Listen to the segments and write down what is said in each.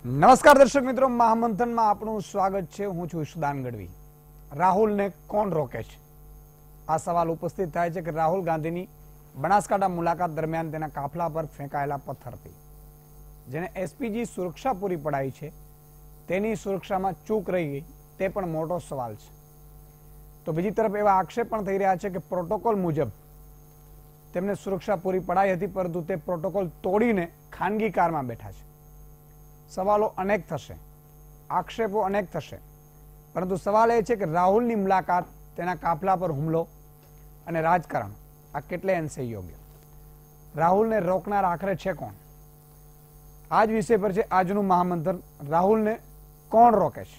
નમસ્કાર દર્શક મિત્રો, મહામંથનમાં આપનું સ્વાગત છે। હું છું ઈશુદાન ગઢવી। રાહુલને કોણ રોકે છે? આ સવાલ ઉપસ્થિત થાય છે કે રાહુલ ગાંધીની બનાસકાંઠા મુલાકાત દરમિયાન તેના કાફલા પર ફેંકાયેલા પથ્થરથી જેને એસપીજી સુરક્ષા પૂરી પડાઈ છે તેની સુરક્ષામાં ચૂક રહી ગઈ તે પણ મોટો સવાલ છે। તો બીજી તરફ એવા આક્ષેપ પણ થઈ રહ્યા છે કે પ્રોટોકોલ મુજબ તેમને સુરક્ષા પૂરી પડાઈ હતી, પરંતુ તે પ્રોટોકોલ તોડીને ખાનગી કારમાં બેઠા છે। સવાલો અનેક થશે, આક્ષેપો અનેક થશે, પરંતુ સવાલ એ છે કે રાહુલની મુલાકાત, તેના કાફલા પર હુમલો અને રાજકારણ આ કેટલે અંશે યોગ્ય? રાહુલને રોકનાર આખરે છે કોણ? આ જ વિષય પર છે આજનું મહામંથન। રાહુલને કોણ રોકે છે?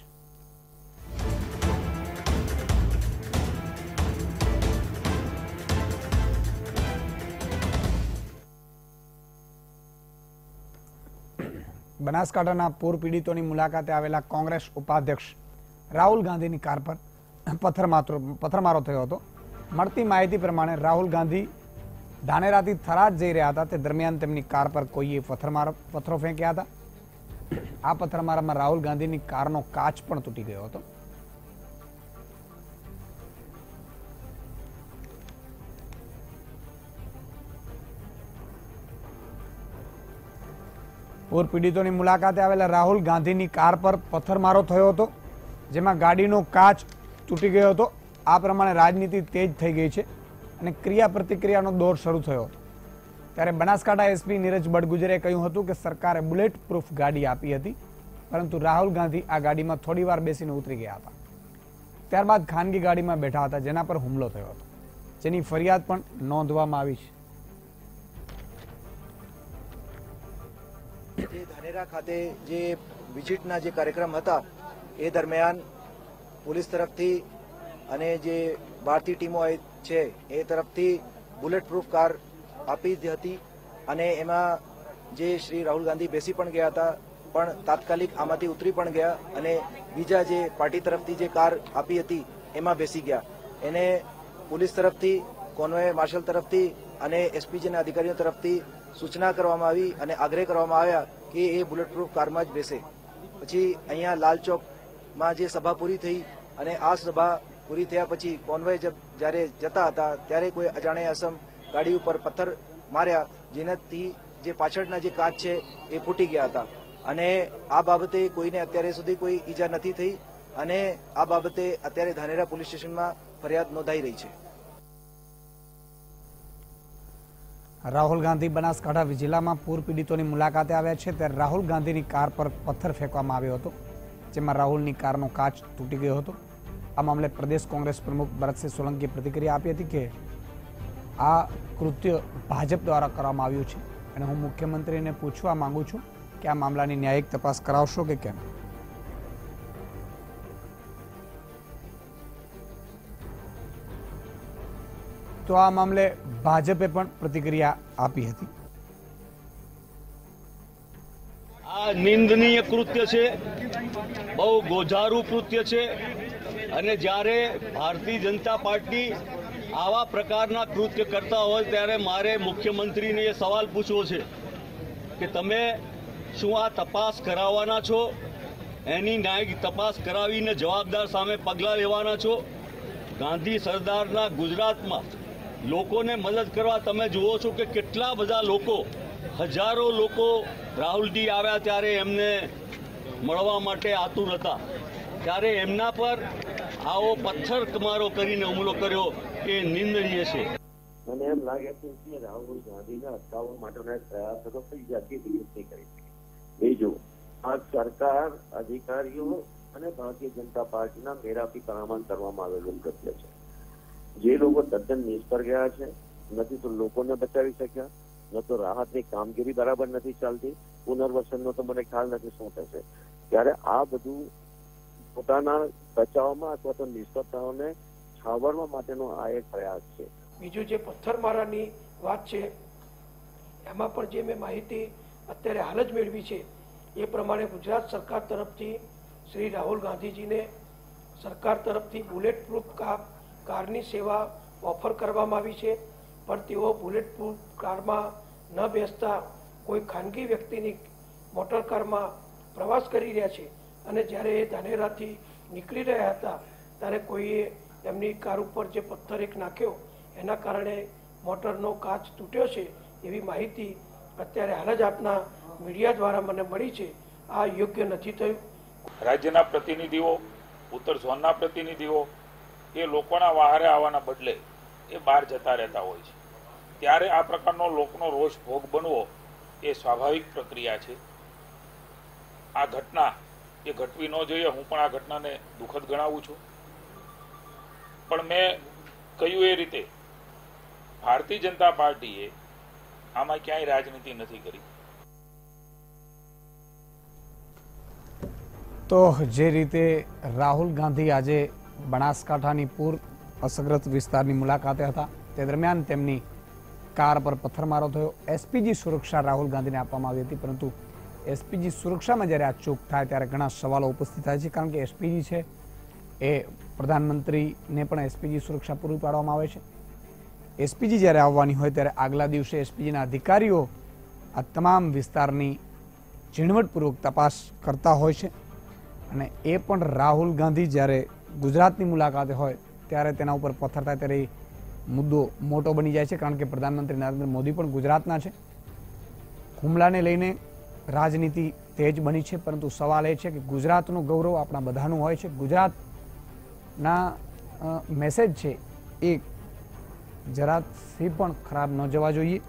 બનાસકાંઠાના પૂર પીડિતોની મુલાકાતે આવેલા કોંગ્રેસ ઉપાધ્યક્ષ રાહુલ ગાંધીની કાર પર પથ્થરમારો થયો હતો। મળતી માહિતી પ્રમાણે રાહુલ ગાંધી ધાનેરાથી થરાદ જઈ રહ્યા હતા, તે દરમિયાન તેમની કાર પર કોઈએ પથ્થરો ફેંક્યા હતા। આ પથ્થરમારામાં રાહુલ ગાંધીની કારનો કાચ પણ તૂટી ગયો હતો। પૂર પીડિતોની મુલાકાતે આવેલા રાહુલ ગાંધીની કાર પર પથ્થરમારો થયો હતો, જેમાં ગાડીનો કાચ તૂટી ગયો હતો। આ પ્રમાણે રાજનીતિ તેજ થઈ ગઈ છે અને ક્રિયા પ્રતિક્રિયાનો દોર શરૂ થયો હતો। ત્યારે બનાસકાંઠા એસપી નીરજ બડગુજરે કહ્યું હતું કે સરકારે બુલેટ પ્રૂફ ગાડી આપી હતી, પરંતુ રાહુલ ગાંધી આ ગાડીમાં થોડી વાર બેસીને ઉતરી ગયા હતા। ત્યારબાદ ખાનગી ગાડીમાં બેઠા હતા, જેના પર હુમલો થયો હતો, જેની ફરિયાદ પણ નોંધવામાં આવી છે। ધાનેરા ખાતે જે વિઝિટના જે કાર્યક્રમ હતા એ દરમિયાન પોલીસ તરફથી અને જે ભારતીય ટીમો છે એ તરફથી બુલેટ પ્રૂફ કાર આપી હતી અને એમાં જે શ્રી રાહુલ ગાંધી બેસી પણ ગયા હતા, પણ તાત્કાલિક આમાંથી ઉતરી પણ ગયા અને બીજા જે પાર્ટી તરફથી જે કાર આપી હતી એમાં બેસી ગયા। એને પોલીસ તરફથી, કોન્વોય માર્શલ તરફથી અને એસપીજીના અધિકારીઓ તરફથી સૂચના કરવામાં આવી અને આગ્રહ કરવામાં આવ્યા કે એ બુલેટ પ્રૂફ કારમાં જ બેસે। પછી અહીંયા લાલ ચોકમાં જે સભા પૂરી થઈ અને આ સભા પૂરી થયા પછી કોન્વોય જ્યારે જતા હતા ત્યારે કોઈ અજાણ્યા અસમ ગાડી ઉપર પથ્થર માર્યા, જેનાથી જે પાછળના જે કાચ છે એ ફૂટી ગયા હતા અને આ બાબતે કોઈને અત્યારે સુધી કોઈ ઈજા નથી થઈ અને આ બાબતે અત્યારે ધાનેરા પોલીસ સ્ટેશનમાં ફરિયાદ નોંધાઈ રહી છે। રાહુલ ગાંધી બનાસકાંઠા જિલ્લામાં પૂર પીડિતોની મુલાકાતે આવ્યા છે, ત્યારે રાહુલ ગાંધીની કાર પર પથ્થર ફેંકવામાં આવ્યો હતો, જેમાં રાહુલની કારનો કાચ તૂટી ગયો હતો। આ મામલે પ્રદેશ કોંગ્રેસ પ્રમુખ ભરતસિંહ સોલંકીએ પ્રતિક્રિયા આપી હતી કે આ કૃત્ય ભાજપ દ્વારા કરવામાં આવ્યું છે અને હું મુખ્યમંત્રીને પૂછવા માંગુ છું કે આ મામલાની ન્યાયિક તપાસ કરાવશો કે કેમ? તો આ મામલે ભાજપે પણ પ્રતિક્રિયા આપી હતી। આ નિંદનીય કૃત્ય છે, બહુ ગોઝારું કૃત્ય છે અને જ્યારે ભારતીય જનતા પાર્ટી આવા પ્રકારના કૃત્ય કરતા હોય ત્યારે મારે મુખ્યમંત્રીને એ સવાલ પૂછવો છે કે તમે શું આ તપાસ કરાવવાના છો? એની ન્યાયિક તપાસ કરાવીને જવાબદાર સામે પગલાં લેવાના છો? ગાંધી સરદારના ગુજરાતમાં લોકોને મદદ કરવા તમે જુઓ છો કે કેટલા બધા લોકો, હજારો લોકો રાહુલજી આવ્યા ત્યારે એમને મળવા માટે આતુર હતા, ત્યારે એમના પર આવો પથ્થરમારો કરીને હુમલો કર્યો એ નિંદનીય છે। મને એમ લાગે છે કે રાહુલ ગાંધીને અટકાવવા માટેના પ્રયાસો કઈ જાતની કરી શકે। બીજું, આ સરકાર, અધિકારીઓ અને ભારતીય જનતા પાર્ટીના મેરાફી કરામણ કરવામાં આવેલું કૃત્ય છે। જે લોકો તદ્દન નિષ્ફળ ગયા છે, નથી તો લોકોને બચાવી શક્યા, ન તો રાહતની કામગીરી બરાબર નથી ચાલતી, પુનર્વસનનો તો મને ખ્યાલ નથી શું થશે। ત્યારે આ બધું પોતાના બચાવમાં અથવા તો નિષ્ફળતાઓને છાવરવા માટેનો આ એક પ્રયાસ છે। બીજું જે પથ્થરમારાની વાત છે એમાં પણ જે મેં માહિતી અત્યારે હાલ જ મેળવી છે એ પ્રમાણે ગુજરાત સરકાર તરફથી શ્રી રાહુલ ગાંધીજીને સરકાર તરફથી બુલેટ પ્રૂફ કારની સેવા ઓફર કરવામાં આવી છે, પણ તેઓ બુલેટ પ્રૂફ કારમાં ન બેસતા કોઈ ખાનગી વ્યક્તિની મોટર કારમાં પ્રવાસ કરી રહ્યા છે અને જ્યારે એ ધાનેરાથી નીકળી રહ્યા હતા ત્યારે કોઈએ એમની કાર ઉપર જે પથ્થર એક નાખ્યો એના કારણે મોટરનો કાચ તૂટ્યો છે એવી માહિતી અત્યારે હાલ જ આપના મીડિયા દ્વારા મને મળી છે. આ યોગ્ય નથી થયું. રાજ્યના પ્રતિનિધિઓ, ઉત્તર ઝોનના પ્રતિનિધિઓ એ લોકોના વહારે આવવાના બદલે એ બહાર જતા રહેતા હોય છે. ત્યારે આ પ્રકારનો લોકોનો રોષ ભોગ બનવો એ સ્વાભાવિક પ્રક્રિયા છે. આ ઘટના એ ઘટવી ન જોઈએ. હું પણ આ ઘટનાને દુઃખદ ગણાવું છું. પણ મેં કહ્યું એ રીતે ભારતીય જનતા પાર્ટીએ આમાં ક્યાંય રાજનીતિ નથી કરી. તો જે રીતે રાહુલ ગાંધી આજે બનાસકાંઠાની પૂર અસરગ્રસ્ત વિસ્તારની મુલાકાતે હતા તે દરમિયાન તેમની કાર પર પથ્થરમારો થયો. એસપીજી સુરક્ષા રાહુલ ગાંધીને આપવામાં આવી હતી, પરંતુ એસપીજી સુરક્ષામાં જ્યારે આ ચૂક થાય ત્યારે ઘણા સવાલો ઉપસ્થિત થાય છે. કારણ કે એસપીજી છે એ પ્રધાનમંત્રીને પણ એસપીજી સુરક્ષા પૂરી પાડવામાં આવે છે. એસપીજી જ્યારે આવવાની હોય ત્યારે આગલા દિવસે એસપીજીના અધિકારીઓ આ તમામ વિસ્તારની ઝીણવટપૂર્વક તપાસ કરતા હોય છે અને એ પણ રાહુલ ગાંધી જ્યારે ગુજરાતની મુલાકાતે હોય ત્યારે તેના ઉપર પથ્થર થાય ત્યારે એ મુદ્દો મોટો બની જાય છે. કારણ કે પ્રધાનમંત્રી નરેન્દ્ર મોદી પણ ગુજરાતના છે. હુમલાને લઈને રાજનીતિ તેજ બની છે, પરંતુ સવાલ એ છે કે ગુજરાતનું ગૌરવ આપણા બધાનું હોય છે. ગુજરાતના મેસેજ છે એ જરાથી પણ ખરાબ ન જવા જોઈએ.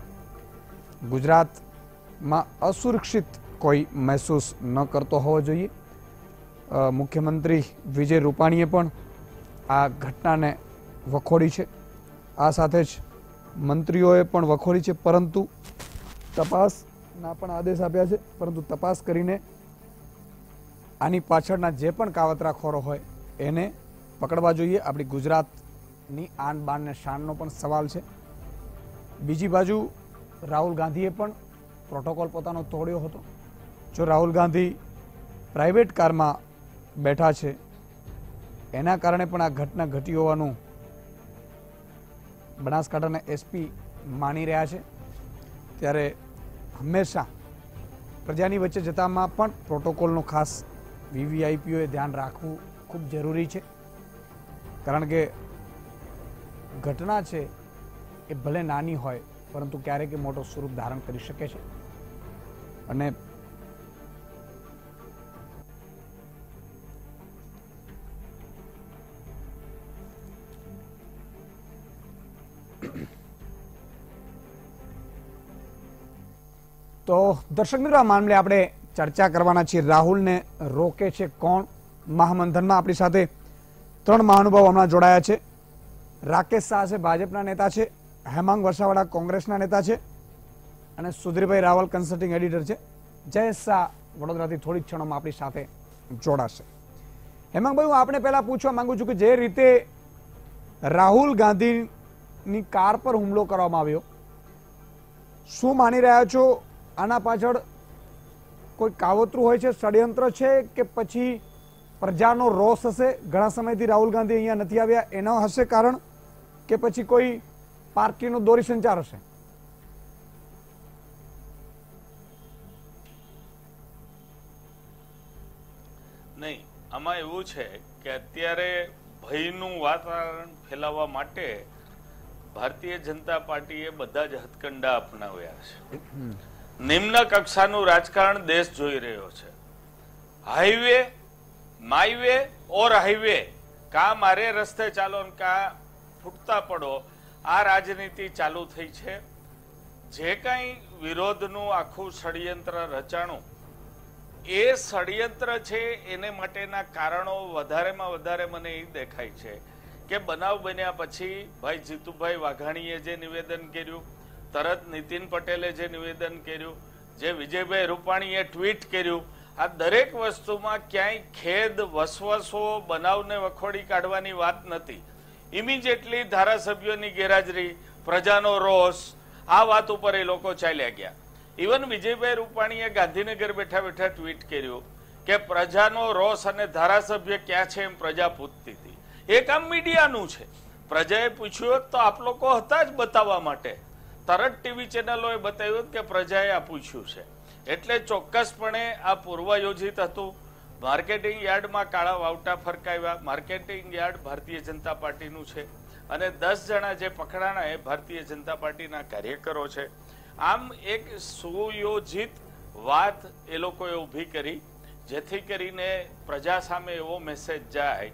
ગુજરાતમાં અસુરક્ષિત કોઈ મહેસૂસ ન કરતો હોવો જોઈએ. મુખ્યમંત્રી વિજય રૂપાણીએ પણ આ ઘટનાને વખોડી છે. આ સાથે જ મંત્રીઓએ પણ વખોડી છે, પરંતુ તપાસના પણ આદેશ આપ્યા છે. પરંતુ તપાસ કરીને આની પાછળના જે પણ કાવતરાખોરો હોય એને પકડવા જોઈએ. આપણી ગુજરાતની આન બાન ને શાનનો પણ સવાલ છે. બીજી બાજુ રાહુલ ગાંધીએ પણ પ્રોટોકોલ પોતાનો તોડ્યો હતો. જો રાહુલ ગાંધી પ્રાઇવેટ કારમાં બેઠા છે એના કારણે પણ આ ઘટના ઘટી હોવાનું બનાસકાંઠાના એસપી માની રહ્યા છે. ત્યારે હંમેશા પ્રજાની વચ્ચે જતામાં પણ પ્રોટોકોલનું ખાસ વીવીઆઈપીઓએ ધ્યાન રાખવું ખૂબ જરૂરી છે. કારણ કે ઘટના છે એ ભલે નાની હોય પરંતુ ક્યારેક મોટો સ્વરૂપ ધારણ કરી શકે છે. અને તો દર્શક મિત્રો, આ મામલે આપણે ચર્ચા કરવાના છીએ. રાહુલને રોકે છે કોણ? મહામંથનમાં આપણી સાથે 3 મહાનુભાવો હમણાં જોડાયા છે. રાકેશ શાહ છે, ભાજપના નેતા છે. હેમાંગ વસાવાડા કોંગ્રેસના નેતા છે અને સુધીરભાઈ રાવલ કન્સલ્ટિંગ એડિટર છે. જયેશ શાહ વડોદરાથી થોડી ક્ષણોમાં આપણી સાથે જોડાશે. હેમાંગભાઈ, હું આપણે પહેલા પૂછવા માંગુ છું કે જે રીતે રાહુલ ગાંધીની કાર પર હુમલો કરવામાં આવ્યો, શું માની રહ્યા છો? આના પાછળ કોઈ કાવતરું હોય છે, ષડયંત્ર છે કે પછી પ્રજાનો રોષ હશે? ઘણા સમયથી રાહુલ ગાંધી અહીંયા નથી આવ્યા એનો હશે કારણ, કે પછી કોઈ પાર્ટીનો દોરી સંચાર હશે? નહીં, આમાં એવું છે કે અત્યારે ભયનું વાતાવરણ ફેલાવવા માટે ભારતીય જનતા પાર્ટીએ બધા જ હથકંડા અપનાવ્યા છે. નિમ્ન કક્ષાનું રાજકારણ દેશ જોઈ રહ્યો છે. હાઈવે, માઈવે ઓર હાઈવે, કા મારે રસ્તે ચાલો ને કા ફૂટતા પડો, આ રાજનીતિ ચાલુ થઈ છે. જે કંઈ વિરોધનું આખું ષડયંત્ર રચાણું, એ ષડયંત્ર છે એને માટેના કારણો વધારેમાં વધારે મને એ દેખાય છે કે બનાવ બન્યા પછી ભાઈ જીતુભાઈ વાઘાણીએ જે નિવેદન કર્યું, તરત નીતિન પટેલે જે નિવેદન કર્યું, જે વિજયભાઈ રૂપાણીએ ટ્વીટ કર્યું, આ દરેક વસ્તુમાં ક્યાંય ખેદ, વસવસો, બનાવને વખોડી કાઢવાની વાત નથી. ઇમિડિયેટલી ધારાસભ્યોની ગેરહાજરી, પ્રજાનો રોષ, આ વાત ઉપર એ લોકો ચાલ્યા ગયા. ઇવન વિજયભાઈ રૂપાણીએ ગાંધીનગર બેઠા બેઠા ટ્વીટ કર્યું કે પ્રજાનો રોષ અને ધારાસભ્ય ક્યાં છે એમ પ્રજા પૂછતી હતી. એ કામ મીડિયાનું છે. પ્રજાએ પૂછ્યું તો આપ લોકો હતા જ બતાવવા માટે. તરત ટીવી ચેનલોએ બતાવ્યું કે પ્રજાએ આ પૂછ્યું છે. એટલે ચોક્કસપણે આ પૂર્વયોજિત હતું. માર્કેટિંગ યાર્ડમાં કાળા વાવટા ફરકાવ્યા. માર્કેટિંગ યાર્ડ ભારતીય જનતા પાર્ટીનું છે અને 10 જણા જે પકડાણા એ ભારતીય જનતા પાર્ટીના કાર્યકરો છે. આમ એક સુયોજિત વાત એ લોકોએ ઊભી કરી, જેથી કરીને પ્રજા સામે એવો મેસેજ જાય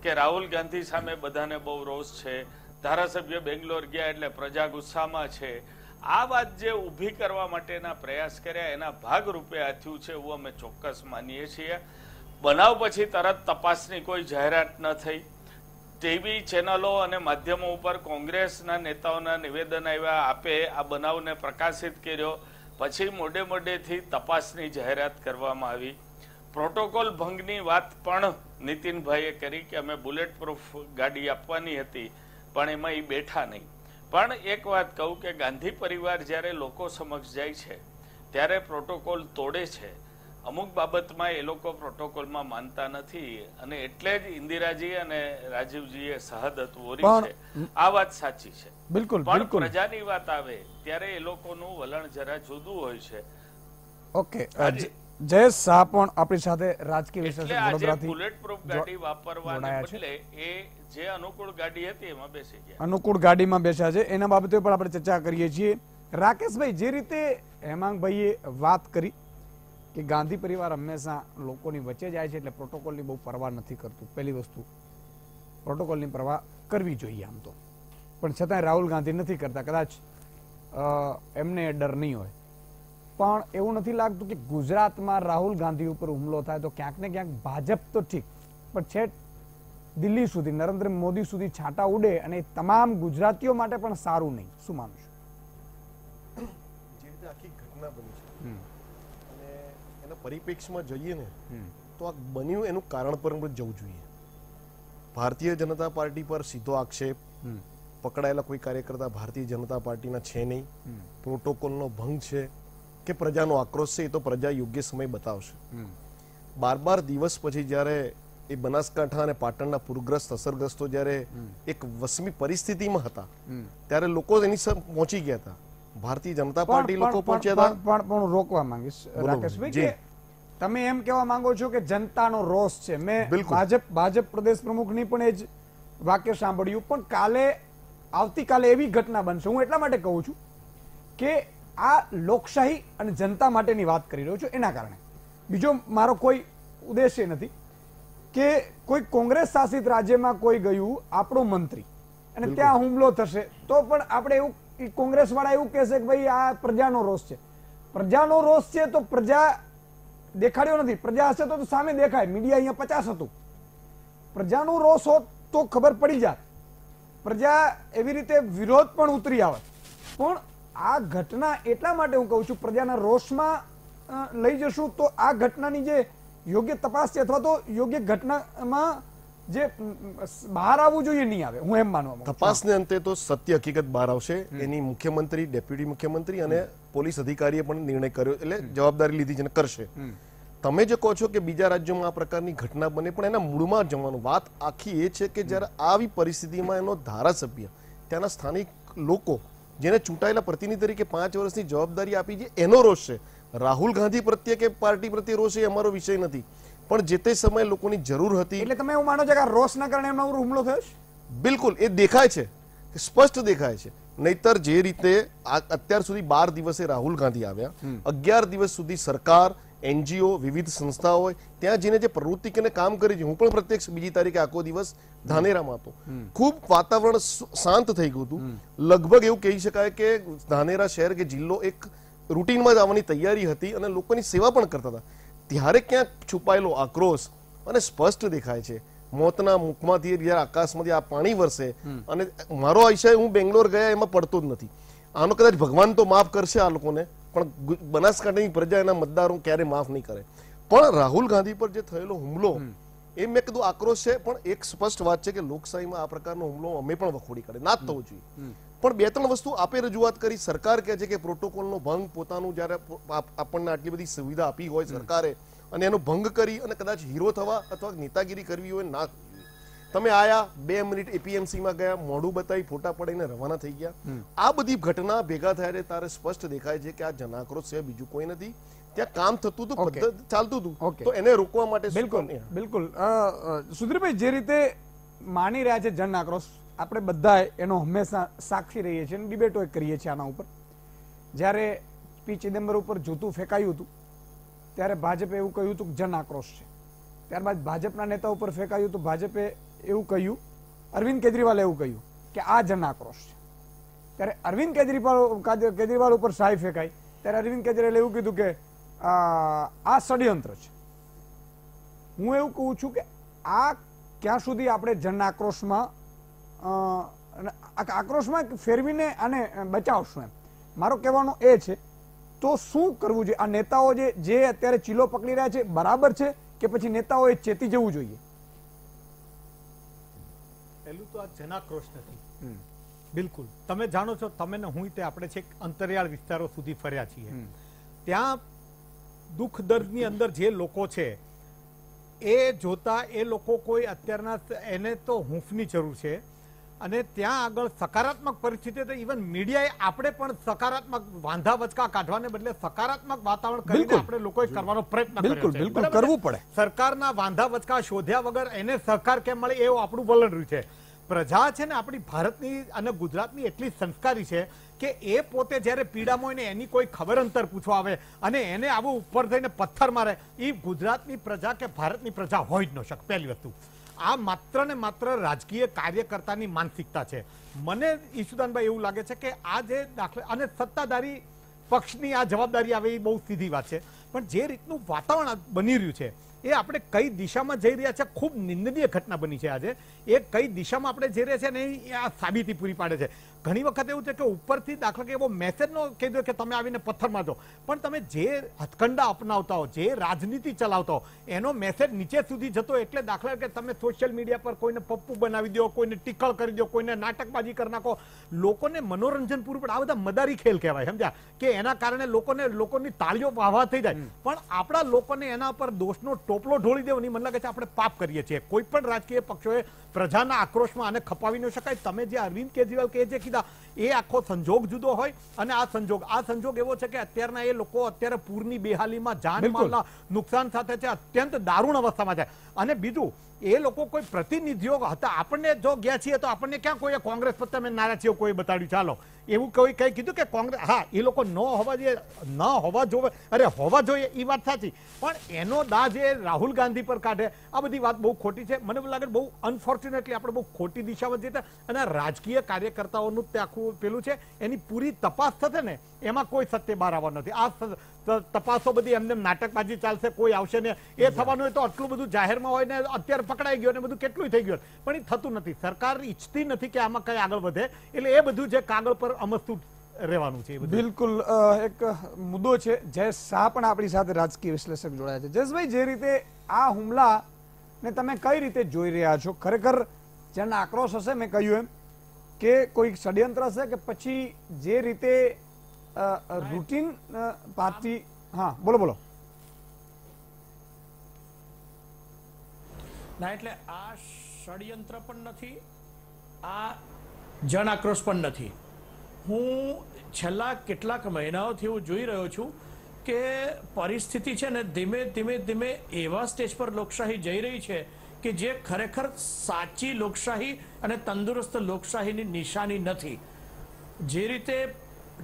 કે રાહુલ ગાંધી સામે બધાને બહુ રોષ છે, ધારાસભ્ય બેંગ્લોર ગયા એટલે પ્રજા ગુસ્સામાં છે. આ વાત જે ઊભી કરવા માટેના પ્રયાસ કર્યા એના ભાગરૂપે આ થયું છે એવું અમે ચોક્કસ માનીએ છીએ. બનાવ પછી તરત તપાસની કોઈ જાહેરાત ન થઈ. ટીવી ચેનલો અને માધ્યમો ઉપર કોંગ્રેસના નેતાઓના નિવેદન આવ્યા, આપે આ બનાવને પ્રકાશિત કર્યો. પછી મોડે મોડેથી તપાસની જાહેરાત કરવામાં આવી. પ્રોટોકોલ ભંગની વાત પણ નીતિનભાઈએ કરી કે અમે બુલેટ પ્રૂફ ગાડી આપવાની હતી પણ એમાં એ બેઠા નહીં. પણ એક વાત કહું કે ગાંધી પરિવાર જ્યારે લોકો સમક્ષ જાય છે ત્યારે પ્રોટોકોલ તોડે છે. અમુક બાબતમાં એ લોકો પ્રોટોકોલમાં માનતા નથી અને એટલે જ ઇન્દિરાજી અને રાજીવજીએ શહાદત ઓરી છે. આ વાત સાચી છે. બિલકુલ પણ બિલકુલ પ્રજાની વાત આવે ત્યારે એ લોકોનું વલણ જરા જુદું હોય છે. ઓકે, જયેશ શાહ પણ આપણી સાથે રાજકીય વિશ્લેષક એટલે આજે વડોદરાથી બુલેટ પ્રૂફ ગાડી વાપરવાને બદલે એ જે અનુકૂળ ગાડી હતી એમાં બેસી ગયા. અનુકૂળ ગાડીમાં બેસ્યા છે એના બાબતે પણ આપણે ચર્ચા કરીએ છીએ. રાકેશભાઈ, જે રીતે હેમાંગભાઈએ વાત કરી કે ગાંધી પરિવાર હંમેશા લોકોની વચ્ચે જાય છે એટલે પ્રોટોકોલની બહુ પરવા નથી કરતું. પહેલી વસ્તુ, પ્રોટોકોલની પરવા કરવી જોઈએ આમ તો, પણ છતાંય રાહુલ ગાંધી નથી કરતા. કદાચ એમને ડર નહીં હોય, પણ એવું નથી લાગતું કે ગુજરાતમાં રાહુલ ગાંધી ઉપર હુમલો થાય તો ક્યાંક ને ક્યાંક ભાજપ તો ઠીક, પણ છેક દિલ્હી સુધી, નરેન્દ્ર મોદી સુધી છાંટા ઉડે અને તમામ ગુજરાતીઓ માટે પણ સારું નહીં. શું માનું છું? જે રીતે આખી ઘટના બની છે અને એના પરિપ્રેક્ષમાં જોઈએ ને તો આ બન્યું એનું કારણ પર જવું જોઈએ. ભારતીય જનતા પાર્ટી પર સીધો આક્ષેપ, પકડાયેલા કોઈ કાર્યકર્તા ભારતીય જનતા પાર્ટીના છે નહીં, પ્રોટોકોલનો ભંગ છે કે પ્રજાનો આક્રોશ છે એ તો પ્રજા યોગ્ય સમય બતાવશે. 12 દિવસ પછી જ્યારે એ બનાસકાંઠા અને પાટણના પૂરગ્રસ્ત અસરગ્રસ્તો જ્યારે એક વસમી પરિસ્થિતિમાં હતા ત્યારે લોકો એની સામે પહોંચી ગયા હતા. ભારતીય જનતા પાર્ટી લોકો પહોંચ્યા હતા. પણ રોકવા માંગીશ રાકેશભાઈ કે તમે એમ કહેવા માંગો છો કે જનતાનો રોષ છે. મેં ભાજપ પ્રદેશ પ્રમુખની પણ એ જ વાક્ય સાંભળ્યું. પણ આવતીકાલે એવી ઘટના બનશે. હું એટલા માટે કહું છું કે આ લોકશાહી અને જનતા માટેની વાત કરી રહ્યો છું એના કારણે. બીજો મારો કોઈ ઉદ્દેશ્ય નથી કે કોઈ કોંગ્રેસ શાસિત રાજ્યમાં કોઈ ગયું આપણો મંત્રી અને ત્યાં હુમલો થશે તો પણ આપણે એવું કોંગ્રેસ વાળા એવું કહેશે કે ભાઈ આ પ્રજાનો રોષ છે. પ્રજાનો રોષ છે તો પ્રજા દેખાડ્યો નથી. પ્રજા હશે તો સામે દેખાય. મીડિયા અહીંયા 50 હતું. પ્રજાનો રોષ હોત તો ખબર પડી જાત. પ્રજા એવી રીતે વિરોધ પણ ઉતરી આવત. પણ આ ઘટના એટલા માટે હું કહું છું પ્રજાના રોષમાં લઈ જશું તો આ ઘટનાની જે યોગ્ય તપાસ છે અથવા તો યોગ્ય ઘટનામાં જે બહાર આવવું જોઈએ નહીં આવે. હું એમ માનવા માંગુ છું. તપાસને અંતે તો સત્ય હકીકત બહાર આવશે. એની મુખ્યમંત્રી, ડેપ્યુટી મુખ્યમંત્રી અને પોલીસ અધિકારીએ પણ નિર્ણય કર્યો એટલે જવાબદારી લીધી છે અને કરશે. તમે જે કહો છો કે બીજા રાજ્યોમાં આ પ્રકારની ઘટના બને પણ એના મૂળમાં જવાનું વાત આખી એ છે કે જ્યારે આવી પરિસ્થિતિમાં એનો ધારાસભ્ય, ત્યાંના સ્થાનિક લોકો જેને ચૂંટાયેલા પ્રતિનિધિ તરીકે 5 વર્ષની જવાબદારી આપી છે એનો રોષ છે. રાહુલ ગાંધી પ્રત્યે કે પાર્ટી પ્રત્યે રોષ એ અમારો વિષય નથી, પણ જે તે સમયે લોકોની જરૂર હતી. એટલે તમે એવું માનો છો કે આ રોષના કારણે એમનો હુમલો થયો છે? બિલકુલ, એ દેખાય છે, સ્પષ્ટ દેખાય છે. નહીતર જે રીતે અત્યાર સુધી 12 દિવસે રાહુલ ગાંધી આવ્યા, 11 દિવસ સુધી સરકાર, NGO, વિવિધ સંસ્થાઓ ત્યાં જઈને જે પ્રવૃત્તિ કે કામ કરી છે. હું પણ પ્રત્યક્ષ બીજી તારીખે આખો દિવસ ધાનેરામાં હતો. ખૂબ વાતાવરણ શાંત થઈ ગયું હતું. લગભગ એવું કહી શકાય કે ધાનેરા શહેર કે જિલ્લો એક રૂટીનમાં જ આવવાની તૈયારી હતી અને લોકોની સેવા પણ કરતા હતા. ત્યારે ક્યાંક છુપાયેલો આક્રોશ અને સ્પષ્ટ દેખાય છે. મોતના મુખમાંથી જ્યારે આકાશમાંથી આ પાણી વરસે અને મારો આશય હું બેંગ્લોર ગયા એમાં પડતો જ નથી. આનો કદાચ ભગવાન તો માફ કરશે આ લોકોને, પણ બનાસકાંઠાની પ્રજા એના મતદારો ક્યારે માફ નહીં કરે. પણ રાહુલ ગાંધી પર જે થયેલો હુમલો એ મેં કીધું આક્રોશ છે, પણ એક સ્પષ્ટ વાત છે કે લોકશાહીમાં આ પ્રકારનો હુમલો અમે પણ વખોડી કાઢે, ના જ થવો જોઈએ. પણ 2-3 વસ્તુ આપે રજૂઆત કરી. સરકાર કહે છે કે પ્રોટોકોલનો ભંગ, પોતાનું જ્યારે આપણને આટલી બધી સુવિધા આપી હોય સરકારે અને એનો ભંગ કરી અને કદાચ હીરો થવા અથવા નેતાગીરી કરવી હોય ના. તમે આયા 2 મિનિટ એપીએમસી માં ગયા, મોઢું બતાવી, ફોટા પડીને રવાના થઈ ગયા. આ બધી ઘટના ભેગા થયા તારે સ્પષ્ટ દેખાય છે કે આ જનાક્રોશ છે, બીજું કોઈ નથી. ત્યાં કામ થતું હતું, પદ્ધતિ ચાલતું હતું, તો એને રોકવા માટે બિલકુલ સુધીરભાઈ જે રીતે માની રહ્યા છે જન આક્રોશ, આપણે બધા એનો હંમેશા સાક્ષી રહીએ છીએ, ડિબેટો કરીએ છીએ આના ઉપર. જ્યારે પી ચિદમ્બરમ ઉપર જૂતું ફેંકાયું હતું ત્યારે ભાજપે એવું કહ્યું હતું કે જન આક્રોશ છે. ત્યારબાદ ભાજપના નેતા ઉપર ફેંકાયું તો ભાજપે એવું કહ્યું, અરવિંદ કેજરીવાલે એવું કહ્યું કે આ જન આક્રોશ છે. ત્યારે અરવિંદ કેજરીવાલ ઉપર શાહી ફેંકાઈ ત્યારે અરવિંદ કેજરીવાલે એવું કીધું કે આ ષડયંત્ર છે. હું એવું કહું છું કે આ ક્યાં સુધી આપણે જન આક્રોશમાં ફેરવીને આને બચાવશું, એમ મારો કહેવાનો એ છે. તો શું કરવું જોઈએ? આ નેતાઓ જે અત્યારે ચીલો પકડી રહ્યા છે બરાબર છે કે પછી નેતાઓએ ચેતી જવું જોઈએ? પહેલું તો આ જનાક્રોશ નથી બિલકુલ. તમે જાણો છો, તમે ને હું તે આપણે છેક અંતરિયાળ વિસ્તારો સુધી ફર્યા છીએ. ત્યાં દુઃખ દર્દની અંદર જે લોકો છે એ જોતા એ લોકો કોઈ અત્યારના એને તો હૂંફની જરૂર છે. અને ત્યાં આગળ સકારાત્મક પરિસ્થિતિ, તો ઇવન મીડિયાએ આપણે પણ સકારાત્મક વાંધા વચકા કાઢવાને બદલે સકારાત્મક વાતાવરણ કરીને આપણે લોકોએ કરવાનો પ્રયત્ન કર્યો છે. કરવું પડે. સરકારના વાંધા વચકા શોધ્યા વગર એને સહકાર કેમ મળે એવું આપણું વલણ રહ્યું છે. પ્રજા છે ને આપણી ભારતની અને ગુજરાતની એટલી સંસ્કારી છે કે એ પોતે જ્યારે પીડામાં હોય ને એની કોઈ ખબર અંતર પૂછવા આવે અને એને આવું ઉપર થઈને પથ્થર મારે, એ ગુજરાતની પ્રજા કે ભારતની પ્રજા હોય જ ન શકે. પહેલી વસ્તુ આ માત્ર ને માત્ર રાજકીય કાર્યકર્તાની માનસિકતા છે. મને ઈશુદાનભાઈ એવું લાગે છે કે આ જે દાખલા અને સત્તાધારી પક્ષની આ જવાબદારી આવે એ બહુ સીધી વાત છે, પણ જે રીતનું વાતાવરણ બની રહ્યું છે એ આપણે કઈ દિશામાં જઈ રહ્યા છે, ખૂબ નિંદનીય ઘટના બની છે આજે. એ કઈ દિશામાં આપણે જઈ રહ્યા છે ને એ આ સાબિતી પૂરી પાડે છે. ઘણી વખત એવું છે કે ઉપરથી દાખલા કે એવો મેસેજ નો કહી દો કે તમે આવીને પથ્થર મારજો, પણ તમે જે હથકંડા અપનાવતા હો, જે રાજનીતિ ચલાવતા હો, એનો મેસેજ નીચે સુધી જતો. એટલે દાખલા કે તમે સોશિયલ મીડિયા પર કોઈને પપ્પુ બનાવી દો, કોઈને ટીકળ કરી દો, કોઈને નાટકબાજી કરી નાખો, લોકોને મનોરંજન પૂરું પડે. આ બધા મદારી ખેલ કહેવાય, સમજ્યા? કે એના કારણે લોકોની તાળીઓ વાહવા થઈ જાય, પણ આપણા લોકોને એના પર દોષનો ટોપલો ઢોળી દેવો નહીં. મને લાગે છે આપણે પાપ કરીએ છીએ. કોઈ પણ રાજકીય પક્ષોએ પ્રજાના આક્રોશમાં આને ખપાવી ન શકાય. તમે જે અરવિંદ કેજરીવાલ કે જે કીધા એ આખો સંજોગ જુદો હોય અને આ સંજોગ એવો છે કે અત્યારના એ લોકો અત્યારે પૂરની બેહાલીમાં જાનમાલના નુકસાન સાથે છે, અત્યંત દારૂણ અવસ્થામાં છે. અને બીજું એ લોકો કોઈ પ્રતિનિધિઓ હતા, આપણને જો ગયા છીએ તો આપણને ક્યાં કોઈ કોંગ્રેસ પર તમે નારાજ છીએ કોઈ બતાડ્યું? ચાલો એવું કોઈ કઈ કીધું કે કોંગ્રેસ, હા એ લોકો ન હોવા જોઈએ, ન હોવા જોવે, અરે હોવા જોઈએ એ વાત સાચી, પણ એનો દાજ એ રાહુલ ગાંધી પર કાઢે, આ બધી વાત બહુ ખોટી છે. મને લાગે બહુ અનફોર્ચ્યુનેટલી આપણે બહુ ખોટી દિશામાં જઈએ અને રાજકીય કાર્યકર્તાઓનું તે આખું પેલું છે એની પૂરી તપાસ થશે ને એમાં કોઈ સત્ય બહાર આવવાનું નથી. આ તપાસો બધી એમને નાટકબાજી ચાલશે, કોઈ આવશે ને. એ થવાનું હોય તો આટલું બધું જાહેરમાં હોય ને અત્યારે પકડાઈ ગયો ને બધું કેટલું થઈ ગયું, પણ એ થતું નથી. સરકાર ઈચ્છતી નથી કે આમાં કઈ આગળ વધે, એટલે એ બધું જે કાગળ પર અમસ્તું રહેવાનું છે. બિલકુલ એક મુદ્દો છે. જયેશ શાહ પણ આપણી સાથે રાજકીય વિશ્લેષક જોડાયા છે. જયેશભાઈ, જે રીતે આ હુમલા ને તમે કઈ રીતે જોઈ રહ્યા છો? ખરેખર જેના આક્રોશ હશે, મેં કહ્યું એમ કે કોઈ ષડયંત્ર હશે કે પછી જે રીતે રૂટીન પાર્ટી? હા બોલો. ના, એટલે આ ષડયંત્ર પણ નથી, આ જન આક્રોશ પણ નથી. હું છેલ્લા કેટલાક મહિનાઓથી એવું જોઈ રહ્યો છું કે પરિસ્થિતિ છે ને ધીમે એવા સ્ટેજ પર લોકશાહી જઈ રહી છે કે જે ખરેખર સાચી લોકશાહી અને તંદુરસ્ત લોકશાહીની નિશાની નથી. જે રીતે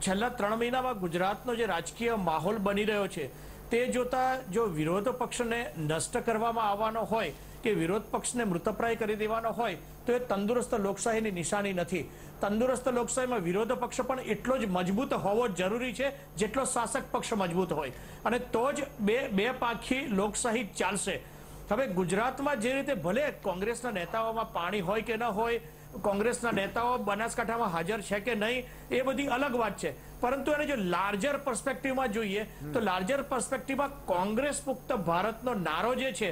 છેલ્લા 3 મહિનામાં ગુજરાતનો જે રાજકીય માહોલ બની રહ્યો છે તે જોતા જો વિરોધ પક્ષને નષ્ટ કરવામાં આવવાનો હોય કે વિરોધ પક્ષને મૃતપ્રાય કરી દેવાનો હોય તો એ તંદુરસ્ત લોકશાહીની નિશાની નથી. તંદુરસ્ત લોકશાહીમાં વિરોધ પક્ષ પણ એટલો જ મજબૂત હોવો જરૂરી છે જેટલો શાસક પક્ષ મજબૂત હોય, અને તો જ બે પાંખી લોકશાહી ચાલશે. હવે ગુજરાતમાં જે રીતે ભલે કોંગ્રેસના નેતાઓમાં પાણી હોય કે ન હોય, કોંગ્રેસના નેતાઓ બનાસકાંઠામાં હાજર છે કે નહીં એ બધી અલગ વાત છે, પરંતુ એને જો લાર્જર પર્સપેક્ટિવમાં જોઈએ તો લાર્જર પર્સપેક્ટિવમાં કોંગ્રેસ મુક્ત ભારતનો નારો જે છે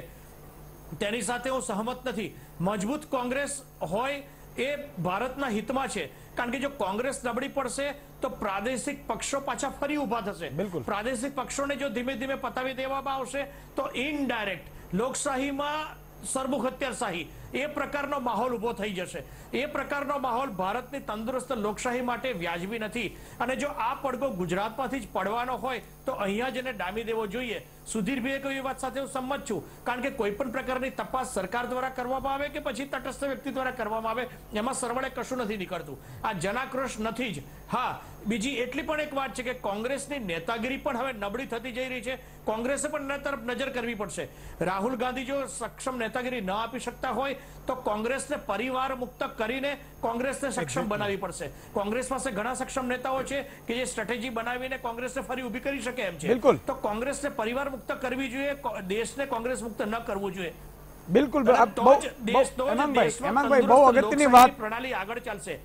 તેની સાથે હું સહમત નથી. મજબૂત કોંગ્રેસ હોય એ ભારતના હિતમાં છે, કારણ કે જો કોંગ્રેસ નબળી પડશે તો પ્રાદેશિક પક્ષો પાછા ફરી ઉભા થશે. પ્રાદેશિક પક્ષોને જો ધીમે પતાવી દેવામાં આવશે તો ઇનડાયરેક્ટ લોકશાહીમાં સરમુખ અત્યારશાહી એ પ્રકારનો માહોલ ઉભો થઈ જશે. એ પ્રકારનો માહોલ ભારતની તંદુરસ્ત લોકશાહી માટે વ્યાજબી નથી. અને જો આ પડઘો ગુજરાતમાંથી જ પડવાનો હોય તો અહીંયા જ એને ડામી દેવો જોઈએ. સુધીરભાઈએ કહ્યું એ વાત સાથે હું સંમત છું, કારણ કે કોઈ પણ પ્રકારની તપાસ સરકાર દ્વારા કરવામાં આવે કે પછી તટસ્થ વ્યક્તિ દ્વારા કરવામાં આવે, એમાં સરવળે કશું નથી નીકળતું. આ જનાક્રોશ નથી જ. હા, બીજી એટલી પણ એક વાત છે કે કોંગ્રેસની નેતાગીરી પણ હવે નબળી થતી જઈ રહી છે. કોંગ્રેસે પણ એના તરફ નજર કરવી પડશે. રાહુલ ગાંધી જો સક્ષમ નેતાગીરી ન આપી શકતા હોય તો કોંગ્રેસને પરિવાર મુક્ત કરીને કોંગ્રેસને સક્ષમ બનાવવી પડશે. કોંગ્રેસ પાસે ઘણા સક્ષમ નેતાઓ છે કે જે સ્ટ્રેટેજી બનાવીને કોંગ્રેસને ફરી ઊભી કરી શકે એમ છે. બિલકુલ. તો કોંગ્રેસને પરિવાર મુક્ત કરવી જોઈએ, દેશને કોંગ્રેસ મુક્ત ન કરવું જોઈએ. બિલકુલ હેમાંગભાઈ બહુ અગત્યની વાત, પ્રણાલી આગળ ચાલશે.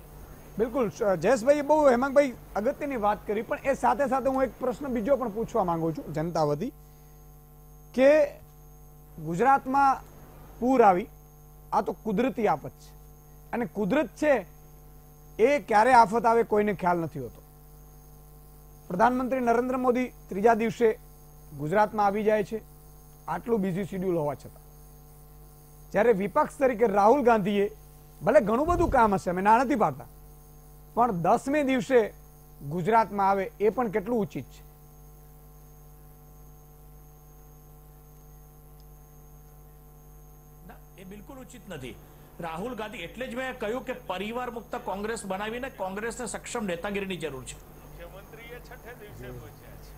બિલકુલ જયેશભાઈ બહુ હેમાંગભાઈ અગત્યની વાત કરી, પણ એ સાથે સાથે હું એક પ્રશ્ન બીજો પણ પૂછવા માંગુ છું જનતા વતી કે ગુજરાતમાં પૂર આવી, આ તો કુદરતી આફત છે અને કુદરત છે એ ક્યારે આફત આવે કોઈને ખ્યાલ નથી હોતો. પ્રધાનમંત્રી નરેન્દ્ર મોદી ત્રીજા દિવસે ગુજરાતમાં આવી જાય છે, આટલું બિઝી શેડ્યુલ હોવા છતાં. જ્યારે વિપક્ષ તરીકે રાહુલ ગાંધીએ ભલે ઘણું બધું કામ હશે, અમે ના નથી પાડતા, પણ 10મે દિવસે ગુજરાતમાં આવે એ પણ કેટલું ઉચિત છે. એ બિલકુલ ઉચિત નથી. રાહુલ ગાંધી, એટલે જ મેં કહ્યું કે પરિવાર મુક્ત કોંગ્રેસ બનાવીને કોંગ્રેસને સક્ષમ નેતાગીરીની જરૂર છે. મુખ્યમંત્રીએ 6 દિવસે પહોંચ્યા છે.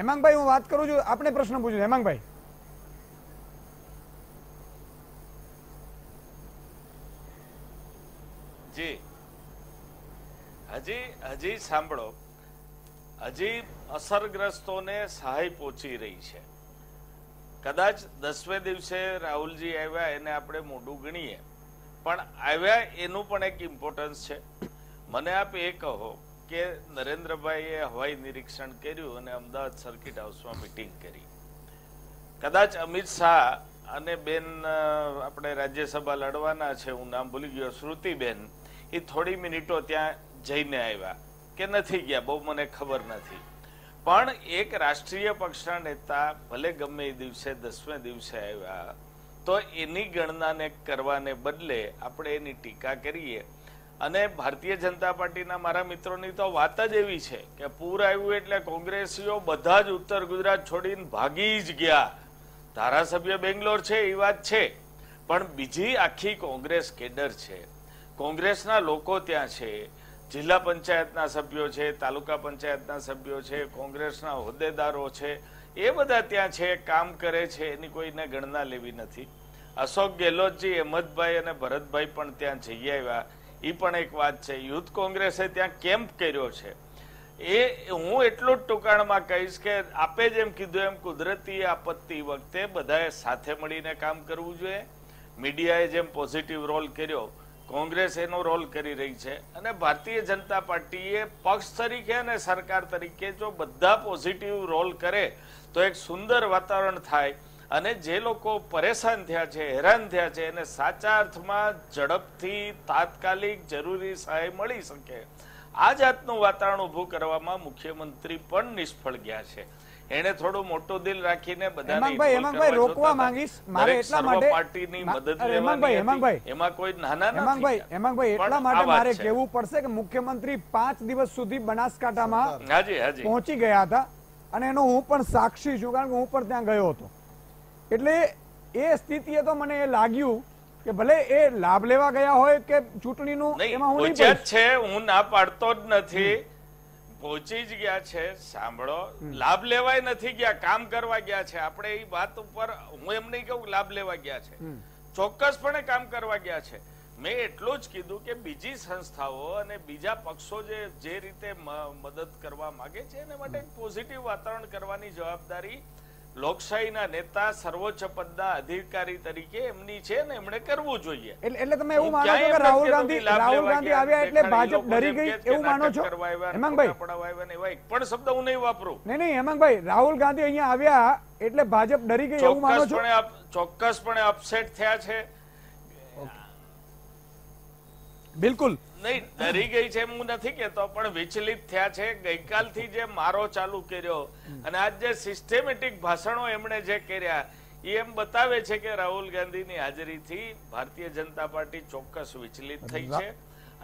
હેમાંગભાઈ હું વાત કરું છું, આપણે પ્રશ્ન પૂછ્યો હેમાંગભાઈ. જી હજી સાંભળો, હજી અસરગ્રસ્તોને સહાય પહોંચી રહી છે. કદાચ 10મે દિવસે રાહુલજી આવ્યા એને આપણે મોઢું ગણીએ, પણ આવ્યા એનું પણ એક ઇમ્પોર્ટન્સ છે. મને આપ એ કહો કે નરેન્દ્રભાઈએ હવાઈ નિરીક્ષણ કર્યું અને અમદાવાદ સર્કિટ હાઉસમાં મિટિંગ કરી. કદાચ અમિત શાહ અને બેન આપણે રાજ્યસભા લડવાના છે, હું નામ ભૂલી ગયો, શ્રુતિબેન, એ થોડી મિનિટો ત્યાં જઈને આવ્યા કે નથી ગયા, બહુ મને ખબર નથી. પણ એક રાષ્ટ્રીય પક્ષના નેતા ભલે ગમે એ દિવસે 10મે દિવસે આવ્યા તો એની ગણનાને કરવાને બદલે આપણે એની ટીકા કરીએ. અને ભારતીય જનતા પાર્ટીના મારા મિત્રોની તો વાત જ એવી છે કે પૂર આવ્યું એટલે કોંગ્રેસીઓ બધા જ ઉત્તર ગુજરાત છોડીને ભાગી જ ગયા. ધારાસભ્ય બેંગ્લોર છે એ વાત છે, પણ બીજી આખી કોંગ્રેસ કેડર છે, કોંગ્રેસના લોકો ત્યાં છે, જિલ્લા પંચાયતના સભ્યો છે, તાલુકા પંચાયતના સભ્યો છે, કોંગ્રેસના હોદ્દેદારો છે, એ બધા ત્યાં છે, કામ કરે છે, એની કોઈને ગણના લેવી નથી. અશોક ગેહલોતજી, અહેમદભાઈ અને ભરતભાઈ પણ ત્યાં જઈ આવ્યા, એ પણ એક વાત છે. યુથ કોંગ્રેસે ત્યાં કેમ્પ કર્યો છે. એ હું એટલું જ ટૂંકાણમાં કહીશ કે આપે જેમ કીધું એમ કુદરતી આપત્તિ વખતે બધાએ સાથે મળીને કામ કરવું જોઈએ. મીડિયાએ જેમ પોઝિટિવ રોલ કર્યો, કોંગ્રેસ એનો રોલ કરી રહી છે, અને ભારતીય જનતા પાર્ટીએ પક્ષ તરીકે અને સરકાર તરીકે જો બધા પોઝિટિવ રોલ કરે તો એક સુંદર વાતાવરણ થાય અને જે લોકો પરેશાન થયા છે, હેરાન થયા છે, એને સાચા અર્થમાં ઝડપથી તાત્કાલિક જરૂરી સહાય મળી શકે. આ જાતનું વાતાવરણ ઊભું કરવામાં મુખ્યમંત્રી પણ નિષ્ફળ ગયા છે. એને થોડું મોટું દિલ રાખીને બધાને રોકવા માંગીશ, મારે એટલા માટે પાર્ટીની મદદ લેવાની, એમાં કોઈ નાના નથી. હેમાંગભાઈ એટલા માટે મારે કહેવું પડશે કે મુખ્યમંત્રી 5 દિવસ સુધી બનાસકાંઠામાં પહોંચી ગયા હતા અને એનો હું પણ સાક્ષી છું, કારણ કે હું પણ ત્યાં ગયો હતો. એટલે એ સ્થિતિએ તો મને એ લાગ્યું કે ભલે એ લાભ લેવા ગયા હોય કે ચૂંટણીનું, એમાં હું નહીં છે, હું ના પાડતો જ નથી, પહોંચી જ ગયા છે. સાંભળો, લાભ લેવાય નથી ગયા, કામ કરવા ગયા છે. આપણે એ વાત ઉપર હું એમ નહીં કહું લાભ લેવા ગયા છે, ચોક્કસપણે કામ કરવા ગયા છે. મેં એટલું જ કીધું કે બીજી સંસ્થાઓ અને બીજા પક્ષો જે રીતે મદદ કરવા માંગે છે એને માટે પોઝિટિવ વાતાવરણ કરવાની જવાબદારી લોકશાહીના નેતા, સર્વોચ્ચ પદના અધિકારી તરીકે એમની છે ને એમણે કરવું જોઈએ. એટલે તમે એવું માનો છો કે રાહુલ ગાંધી આવ્યા એટલે ભાજપ ડરી ગઈ, એવું માનો છો હેમાંગભાઈ? એવા એક પણ શબ્દ હું નહીં વાપરું. નહીં હેમાંગભાઈ, રાહુલ ગાંધી અહીંયા આવ્યા એટલે ભાજપ ડરી ગઈ એવું માનો છો? ચોક્કસપણે અપસેટ થયા છે. બિલકુલ નહીં, ડરી ગઈ છે એમ હું નથી કેતો, પણ વિચલિત થયા છે. ગઈકાલથી જે મારો ચાલુ કર્યો અને આજ જે સિસ્ટેમેટિક ભાષણો એમણે જે કર્યા એ એમ બતાવે છે કે રાહુલ ગાંધીની હાજરીથી ભારતીય જનતા પાર્ટી ચોક્કસ વિચલિત થઈ છે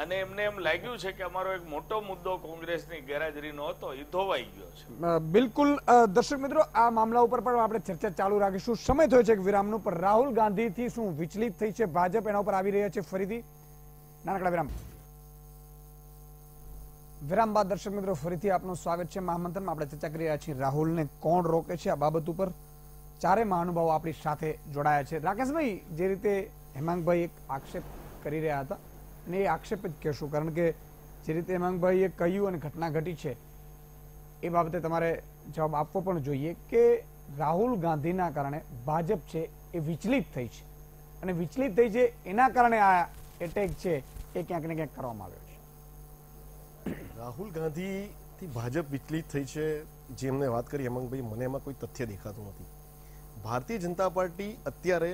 અને એમને એમ લાગ્યું છે કે અમારો એક મોટો મુદ્દો કોંગ્રેસની ગેરહાજરીનો હતો એ ધોવાઈ ગયો છે. બિલકુલ દર્શક મિત્રો, આ મામલા ઉપર પણ આપણે ચર્ચા ચાલુ રાખીશું. સમય થયો છે વિરામનો, પર રાહુલ ગાંધીથી શું વિચલિત થઈ છે ભાજપ, એના ઉપર આવી રહ્યા છે ફરીથી નાનકડા વિરામ. વિરામ બાદ દર્શક મિત્રો ફરીથી આપનું સ્વાગત છે. મહામંથનમાં આપણે ચર્ચા કરી રહ્યા છીએ રાહુલને કોણ રોકે છે. આ બાબત ઉપર ચારે મહાનુભાવો આપણી સાથે જોડાયા છે. રાકેશભાઈ, જે રીતે હેમાંગભાઈ એક આક્ષેપ કરી રહ્યા હતા અને એ આક્ષેપ જ કહેશું, કારણ કે જે રીતે હેમાંગભાઈએ કહ્યું અને ઘટના ઘટી છે એ બાબતે તમારે જવાબ આપવો પણ જોઈએ કે રાહુલ ગાંધીના કારણે ભાજપ છે એ વિચલિત થઈ છે અને વિચલિત થઈ છે એના કારણે આ એટેક છે એ ક્યાંક ને ક્યાંક કરવામાં આવ્યો છે. રાહુલ ગાંધીથી ભાજપ વિચલિત થઈ છે જે એમને વાત કરી હેમાંગભાઈ, મને એમાં કોઈ તથ્ય દેખાતું નથી. ભારતીય જનતા પાર્ટી અત્યારે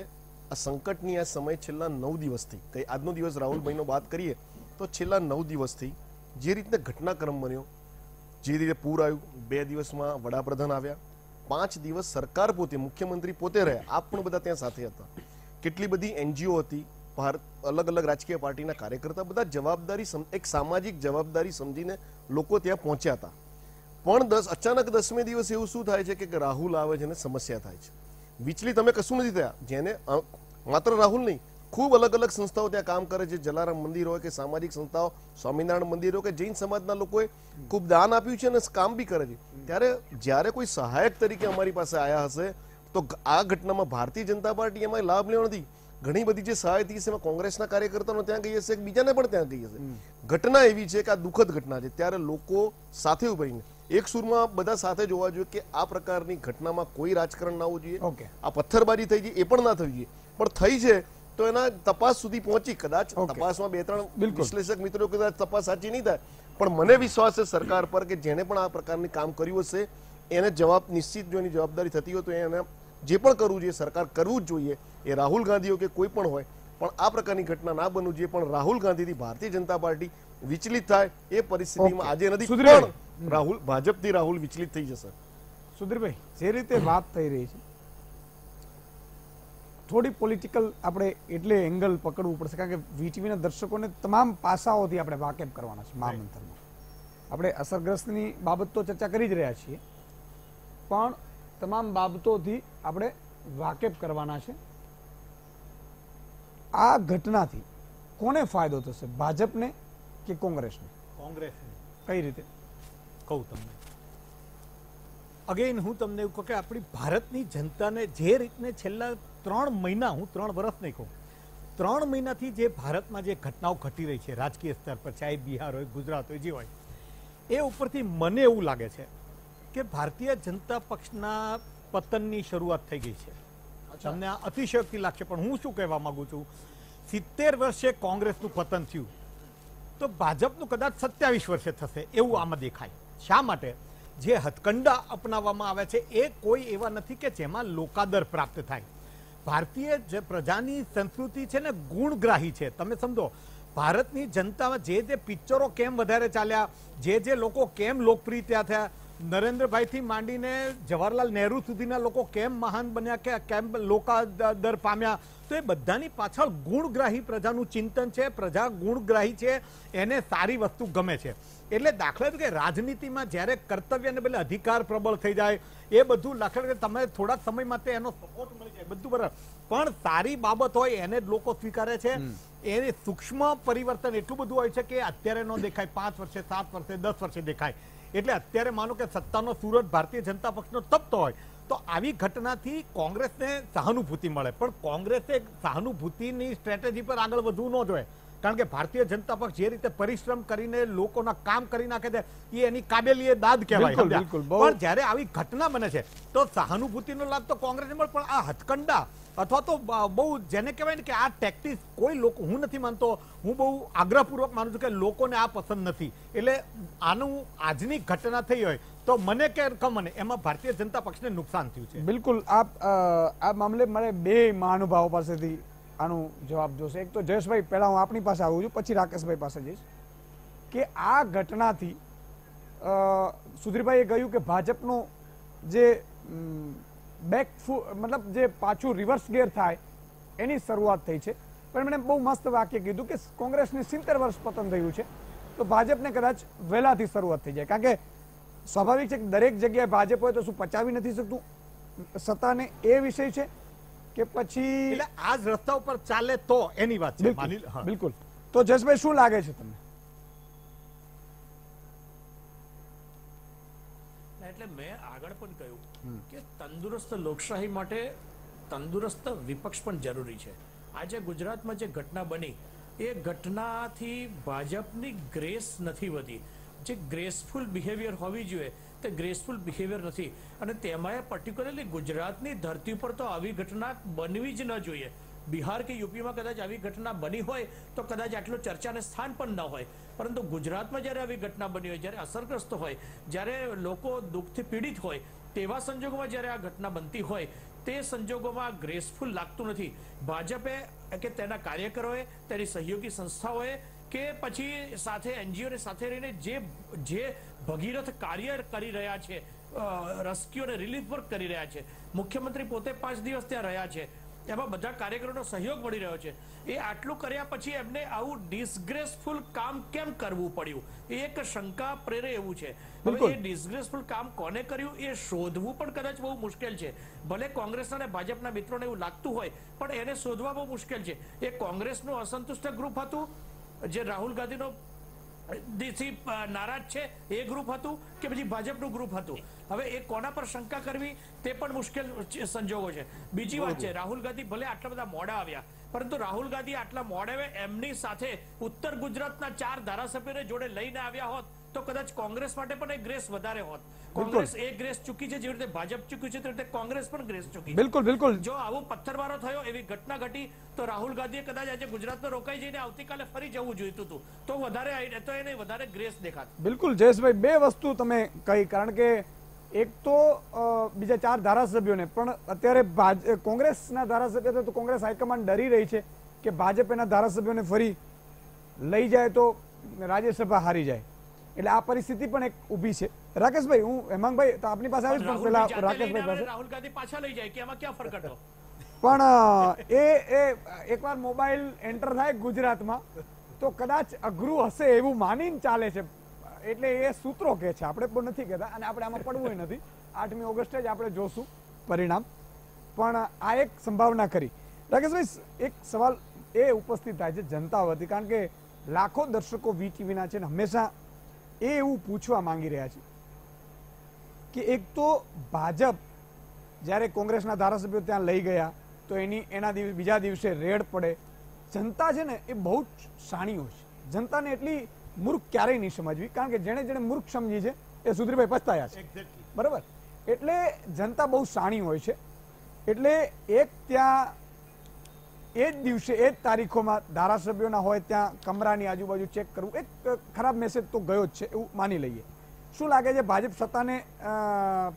આ સંકટની આ સમય છેલ્લા 9 દિવસથી, કઈ આજનો દિવસ રાહુલભાઈનો વાત કરીએ તો છેલ્લા 9 દિવસથી જે રીતે ઘટનાક્રમ બન્યો, જે રીતે પૂર આવ્યું, 2 દિવસમાં વડાપ્રધાન આવ્યા, 5 દિવસ સરકાર પોતે, મુખ્યમંત્રી પોતે રહ્યા, આપ પણ બધા ત્યાં સાથે હતા, કેટલી બધી NGO હતી, અલગ અલગ રાજકીય પાર્ટીના કાર્યકર્તા, બધા જવાબદારી, એક સામાજિક જવાબદારી સમજીને લોકો ત્યાં પહોંચ્યા હતા. પણ અચાનક 10મે દિવસે એવું શું થાય છે કે રાહુલ આવે છે અને સમસ્યા થાય છે. વિચલિત અમે કશું નથી થયા. જેને માત્ર રાહુલ નહીં, ખૂબ અલગ અલગ સંસ્થાઓ ત્યાં કામ કરે છે, જલારામ મંદિર હોય કે સામાજિક સંસ્થાઓ, સ્વામિનારાયણ મંદિર હોય કે જૈન સમાજના લોકોએ ખૂબ દાન આપ્યું છે અને કામ બી કરે છે. ત્યારે જ્યારે કોઈ સહાયક તરીકે અમારી પાસે આવ્યા હશે તો આ ઘટનામાં ભારતીય જનતા પાર્ટી એમાં લાભ લેવો નથી. ઘણી બધી જે સહાય થઈ છે એમાં કોંગ્રેસના કાર્યકર્તાઓ ત્યાં ગઈ હશે, બીજાને પણ ત્યાં ગઈ હશે. ઘટના એવી છે કે આ દુઃખદ ઘટના છે. ત્યારે લોકો સાથે ઉભરીને એક સુરમાં બધા સાથે જોવા જોઈએ કે આ પ્રકારની ઘટનામાં કોઈ રાજકારણ ના હોવું જોઈએ. આ પથ્થરબાજી થઈ છે એ પણ ના થવી જોઈએ, પણ થઈ છે તો એના તપાસ સુધી પહોંચી. કદાચ તપાસમાં 2-3 વિશ્લેષક મિત્રો કદાચ તપાસ સાચી નહીં થાય, પણ મને વિશ્વાસ છે સરકાર પર કે જેને પણ આ પ્રકારની કામ કર્યું હશે એને જવાબ નિશ્ચિત, જો એની જવાબદારી થતી હોય તો એને જે પણ કરવું જોઈએ સરકાર કરવું જ જોઈએ. એ રાહુલ ગાંધી હોય કે કોઈ પણ હોય, પણ આ પ્રકારની ઘટના ના બનવું જોઈએ. પણ રાહુલ ગાંધીથી ભારતીય જનતા પાર્ટી વિચલિત થાય એ પરિસ્થિતિમાં આજે નથી, પણ રાહુલ ભાજપથી રાહુલ વિચલિત થઈ જશે. સુધીરભાઈ, જે રીતે વાત થઈ રહી છે થોડી પોલિટિકલ આપણે એટલે એંગલ પકડવું પડશે, કારણ કે વીટીવીના દર્શકોને તમામ પાસાઓથી આપણે વાકેફ કરવાના છે. મહામંથનમાં આપણે અસરગ્રસ્તની બાબત તો ચર્ચા કરી જ રહ્યા છીએ, પણ તમામ બાબતોથી આપણે વાકેફ કરવાના છે. આ ઘટનાથી કોને ફાયદો થશે, ભાજપને કે કોંગ્રેસને? કોંગ્રેસને. કઈ રીતે કહું તમને? અગેન હું તમને એવું કહું કે આપણી ભારતની જનતાને જે રીતને છેલ્લા 3 મહિના, હું 3 વર્ષ નહીં કહું, 3 મહિનાથી જે ભારતમાં જે ઘટનાઓ ઘટી રહી છે રાજકીય સ્તર પર, ચાહે બિહાર હોય, ગુજરાત હોય, જે હોય, એ ઉપરથી મને એવું લાગે છે કે ભારતીય જનતા પક્ષના પતનની શરૂઆત થઈ ગઈ છે. તમને આ અતિશયોક્તિ લાગશે, પણ હું શું કહેવા માંગુ છું, 70 વર્ષે કોંગ્રેસનું પતન થયું તો ભાજપનું કદાચ 27 વર્ષે થશે એવું આમાં દેખાય. શા માટે? જે હથકંડા અપનાવવામાં આવે છે એ કોઈ એવા નથી કે જેમાં લોકાદર પ્રાપ્ત થાય. ભારતીય જે પ્રજાની સંસ્કૃતિ છે ને ગુણગ્રાહી છે. તમે સમજો, ભારતની જનતામાં જે પિક્ચરો કેમ વધારે ચાલ્યા, જે લોકો કેમ લોકપ્રિય થયા, નરેન્દ્રભાઈથી માંડીને જવાહરલાલ નહેરુ સુધીના લોકો કેમ મહાન બન્યા, કે કેમ લોકાદર પામ્યા, તો એ બધાની પાછળ ગુણગ્રાહી પ્રજાનું ચિંતન છે. પ્રજા ગુણગ્રાહી છે, એને સારી વસ્તુ ગમે છે. એટલે દાખલા તરીકે રાજનીતિમાં જ્યારે કર્તવ્યને બદલે અધિકાર પ્રબળ થઈ જાય, એ બધું દાખલા તમે થોડાક સમય માટે એનો સપોર્ટ મળી જાય, બધું બરાબર, પણ સારી બાબત હોય એને જ લોકો સ્વીકારે છે. એ સૂક્ષ્મ પરિવર્તન એટલું બધું હોય છે કે અત્યારે ન દેખાય, 5 વર્ષે, 7 વર્ષે, 10 વર્ષે દેખાય. એટલે અત્યારે માનો કે સત્તાનો સૂરજ ભારતીય જનતા પક્ષનો તપતો હોય તો આવી ઘટનાથી કોંગ્રેસને સહાનુભૂતિ મળે, પણ કોંગ્રેસે સહાનુભૂતિની સ્ટ્રેટેજી પર આગળ વધવું ન જોઈએ. કારણ કે ભારતીય જનતા પક્ષ જે રીતે પરિશ્રમ કરીને લોકોના કામ કરી નાખે છે એ એની કાબેલિયત દાદ કહેવાય. પણ જ્યારે આવી ઘટના બને છે તો સહાનુભૂતિનો લાભ તો કોંગ્રેસને મળે, પણ આ હથકંડા અથવા તો બહુ જેને કહેવાય ને કે આ ટેક્ટિસ કોઈ લોકો, હું નથી માનતો, હું બહુ આગ્રહપૂર્વક માનું છું કે લોકોને આ પસંદ નથી. એટલે આનું આજની ઘટના થઈ હોય તો મને કે મને એમાં ભારતીય જનતા પક્ષને નુકસાન થયું છે. બિલકુલ. આ મામલે મારે 2 મહાનુભાવો પાસેથી આનો જવાબ જોશે. એક તો જયેશભાઈ, પહેલા હું આપની પાસે આવું છું, પછી રાકેશભાઈ પાસે જઈશ, કે આ ઘટનાથી સુધીરભાઈએ કહ્યું કે ભાજપનો જે મતલબ જે પાછું રિવર્સ ગેર થાય એની શરૂઆત થઈ છે. પણ મને બહુ મસ્ત વાક્ય કીધું કે કોંગ્રેસને 70 વર્ષ પતન થયું છે તો ભાજપને કદાચ વહેલાથી શરૂઆત થઈ જાય, કારણ કે સ્વાભાવિક છે કે દરેક જગ્યાએ ભાજપ હોય તો શું પચાવી નથી શકતું સત્તાને, એ વિષય છે કે પછી એટલે આ જ રસ્તા ઉપર ચાલે તો એની વાત છે. બિલકુલ. તો જસભાઈ શું લાગે છે તમને? એટલે મેં આગળ પણ કહ્યું કે તંદુરસ્ત લોકશાહી માટે તંદુરસ્ત વિપક્ષ પણ જરૂરી છે. આજે ગુજરાતમાં જે ઘટના બની એ ઘટનાથી ભાજપની ગ્રેસ નથી વધી. જે ગ્રેસફુલ બિહેવિયર હોવી જોઈએ તે ગ્રેસફુલ બિહેવિયર નથી, અને તેમાં પર્ટિક્યુલરલી ગુજરાતની ધરતી પર તો આવી ઘટના બનવી જ ન જોઈએ. બિહાર કે યુપીમાં કદાચ આવી ઘટના બની હોય તો કદાચ આટલું ચર્ચાને સ્થાન પણ ન હોય, પરંતુ ગુજરાતમાં જ્યારે આવી ઘટના બની હોય, જ્યારે અસરગ્રસ્ત હોય, જ્યારે લોકો દુઃખથી પીડિત હોય, તેવા સંજોગોમાં જ્યારે આ ઘટના બનતી હોય તે સંજોગોમાં ગ્રેસફુલ લાગતું નથી. ભાજપે કે તેના કાર્યકરોએ, તેની સહયોગી સંસ્થાઓએ કે પછી સાથે એનજીઓને સાથે રહીને જે ભગીરથ કાર્ય કરી રહ્યા છે, રેસ્ક્યુ અને રિલીફ વર્ક કરી રહ્યા છે, મુખ્યમંત્રી પોતે 5 દિવસ ત્યાં રહ્યા છે, એમાં બધા કાર્યકરોનો સહયોગ મળી રહ્યો છે, એ આટલું કર્યા પછી એમને આવું ડિસગ્રેસફુલ કામ કેમ કરવું પડ્યું એ એક શંકા પ્રેરે એવું છે. હવે એ ડિસગ્રેસફુલ કામ કોને કર્યું એ શોધવું પણ કદાચ બહુ મુશ્કેલ છે. ભલે કોંગ્રેસના અને ભાજપના મિત્રોને એવું લાગતું હોય પણ એને શોધવા બહુ મુશ્કેલ છે. એ કોંગ્રેસનું અસંતુષ્ટ ગ્રુપ હતું જે રાહુલ ગાંધીનો થી નારાજ છે એ ગ્રુપ હતું કે પછી ભાજપનું ગ્રુપ હતું. હવે એ કોના પર શંકા કરવી તે પણ મુશ્કેલ સંજોગો છે. બીજી વાત છે, રાહુલ ગાંધી ભલે આટલા બધા મોડા આવ્યા, પરંતુ રાહુલ ગાંધી આટલા મોડે એમની સાથે ઉત્તર ગુજરાતના 4 ધારાસભ્યોને જોડે લઈને આવ્યા હોત તો કદાચ કોંગ્રેસ માટે પણ એક ગ્રેસ વધારે હોત. કોંગ્રેસ એક ગ્રેસ ચૂકી છે, જેવી રીતે ભાજપ ચૂક્યું છે તેવી રીતે કોંગ્રેસ પણ ગ્રેસ ચૂકી. બિલકુલ બિલકુલ. જો આવો પથ્થરમારો થયો, એવી ઘટના ઘટી તો રાહુલ ગાંધીએ કદાચ આજે ગુજરાતમાં રોકાઈ જઈને આવતીકાલે ફરી જવું જોઈતું હતું તો એને વધારે ગ્રેસ દેખાત. બિલકુલ જયેશભાઈ, 2 વસ્તુ તમે કહી, કારણ કે એક તો બીજા 4 ધારાસભ્યોને પણ અત્યારે કોંગ્રેસના ધારાસભ્યો તો કોંગ્રેસ હાઈકમાન્ડ ડરી રહી છે કે ભાજપ એના ધારાસભ્યોને ફરી લઈ જાય તો રાજ્યસભા હારી જાય, એટલે આ પરિસ્થિતિ પણ એક ઊભી છે. રાકેશભાઈ, હું હેમાંગભાઈ તો આપની પાસે આવીશ, પણ પેલા રાકેશભાઈ પાસે રાહુલ ગાંધી પાછા લઈ જાય કે એમાં ક્યાં ફરક હતો? પણ એ એકવાર મોબાઈલ એન્ટર થાય ગુજરાતમાં તો કદાચ અઘરું હશે એવું માનીને ચાલે છે, એટલે એ સૂત્રો કહે છે, આપણે પણ નથી કહેતા અને આપણે આમાં પડવું નથી. 8મી ઓગસ્ટે જ આપણે જોશું પરિણામ, પણ આ એક સંભાવના ખરી. રાકેશભાઈ, એક સવાલ એ ઉપસ્થિત થાય છે જનતા વતી, કારણ કે લાખો દર્શકો વીટીવીના છે ને હંમેશા એ એવું પૂછવા માંગી રહ્યા છે કે એક તો ભાજપ જ્યારે કોંગ્રેસના ધારાસભ્યો ત્યાં લઈ ગયા તો એના બીજા દિવસે રેડ પડે. જનતા છે ને એ બહુ જ શાણી હોય છે, જનતાને એટલી મૂર્ખ ક્યારેય નહીં સમજવી, કારણ કે જેણે મૂર્ખ સમજી છે એ સુધીરભાઈ પછતાયા છે, બરાબર? એટલે જનતા બહુ શાણી હોય છે. એટલે એક ત્યાં એ જ દિવસે એ જ તારીખોમાં ધારાસભ્યોના હોય ત્યાં કમરાની આજુબાજુ ચેક કરવું એક ખરાબ મેસેજ તો ગયો જ છે એવું માની લઈએ. શું લાગે છે, ભાજપ સત્તાને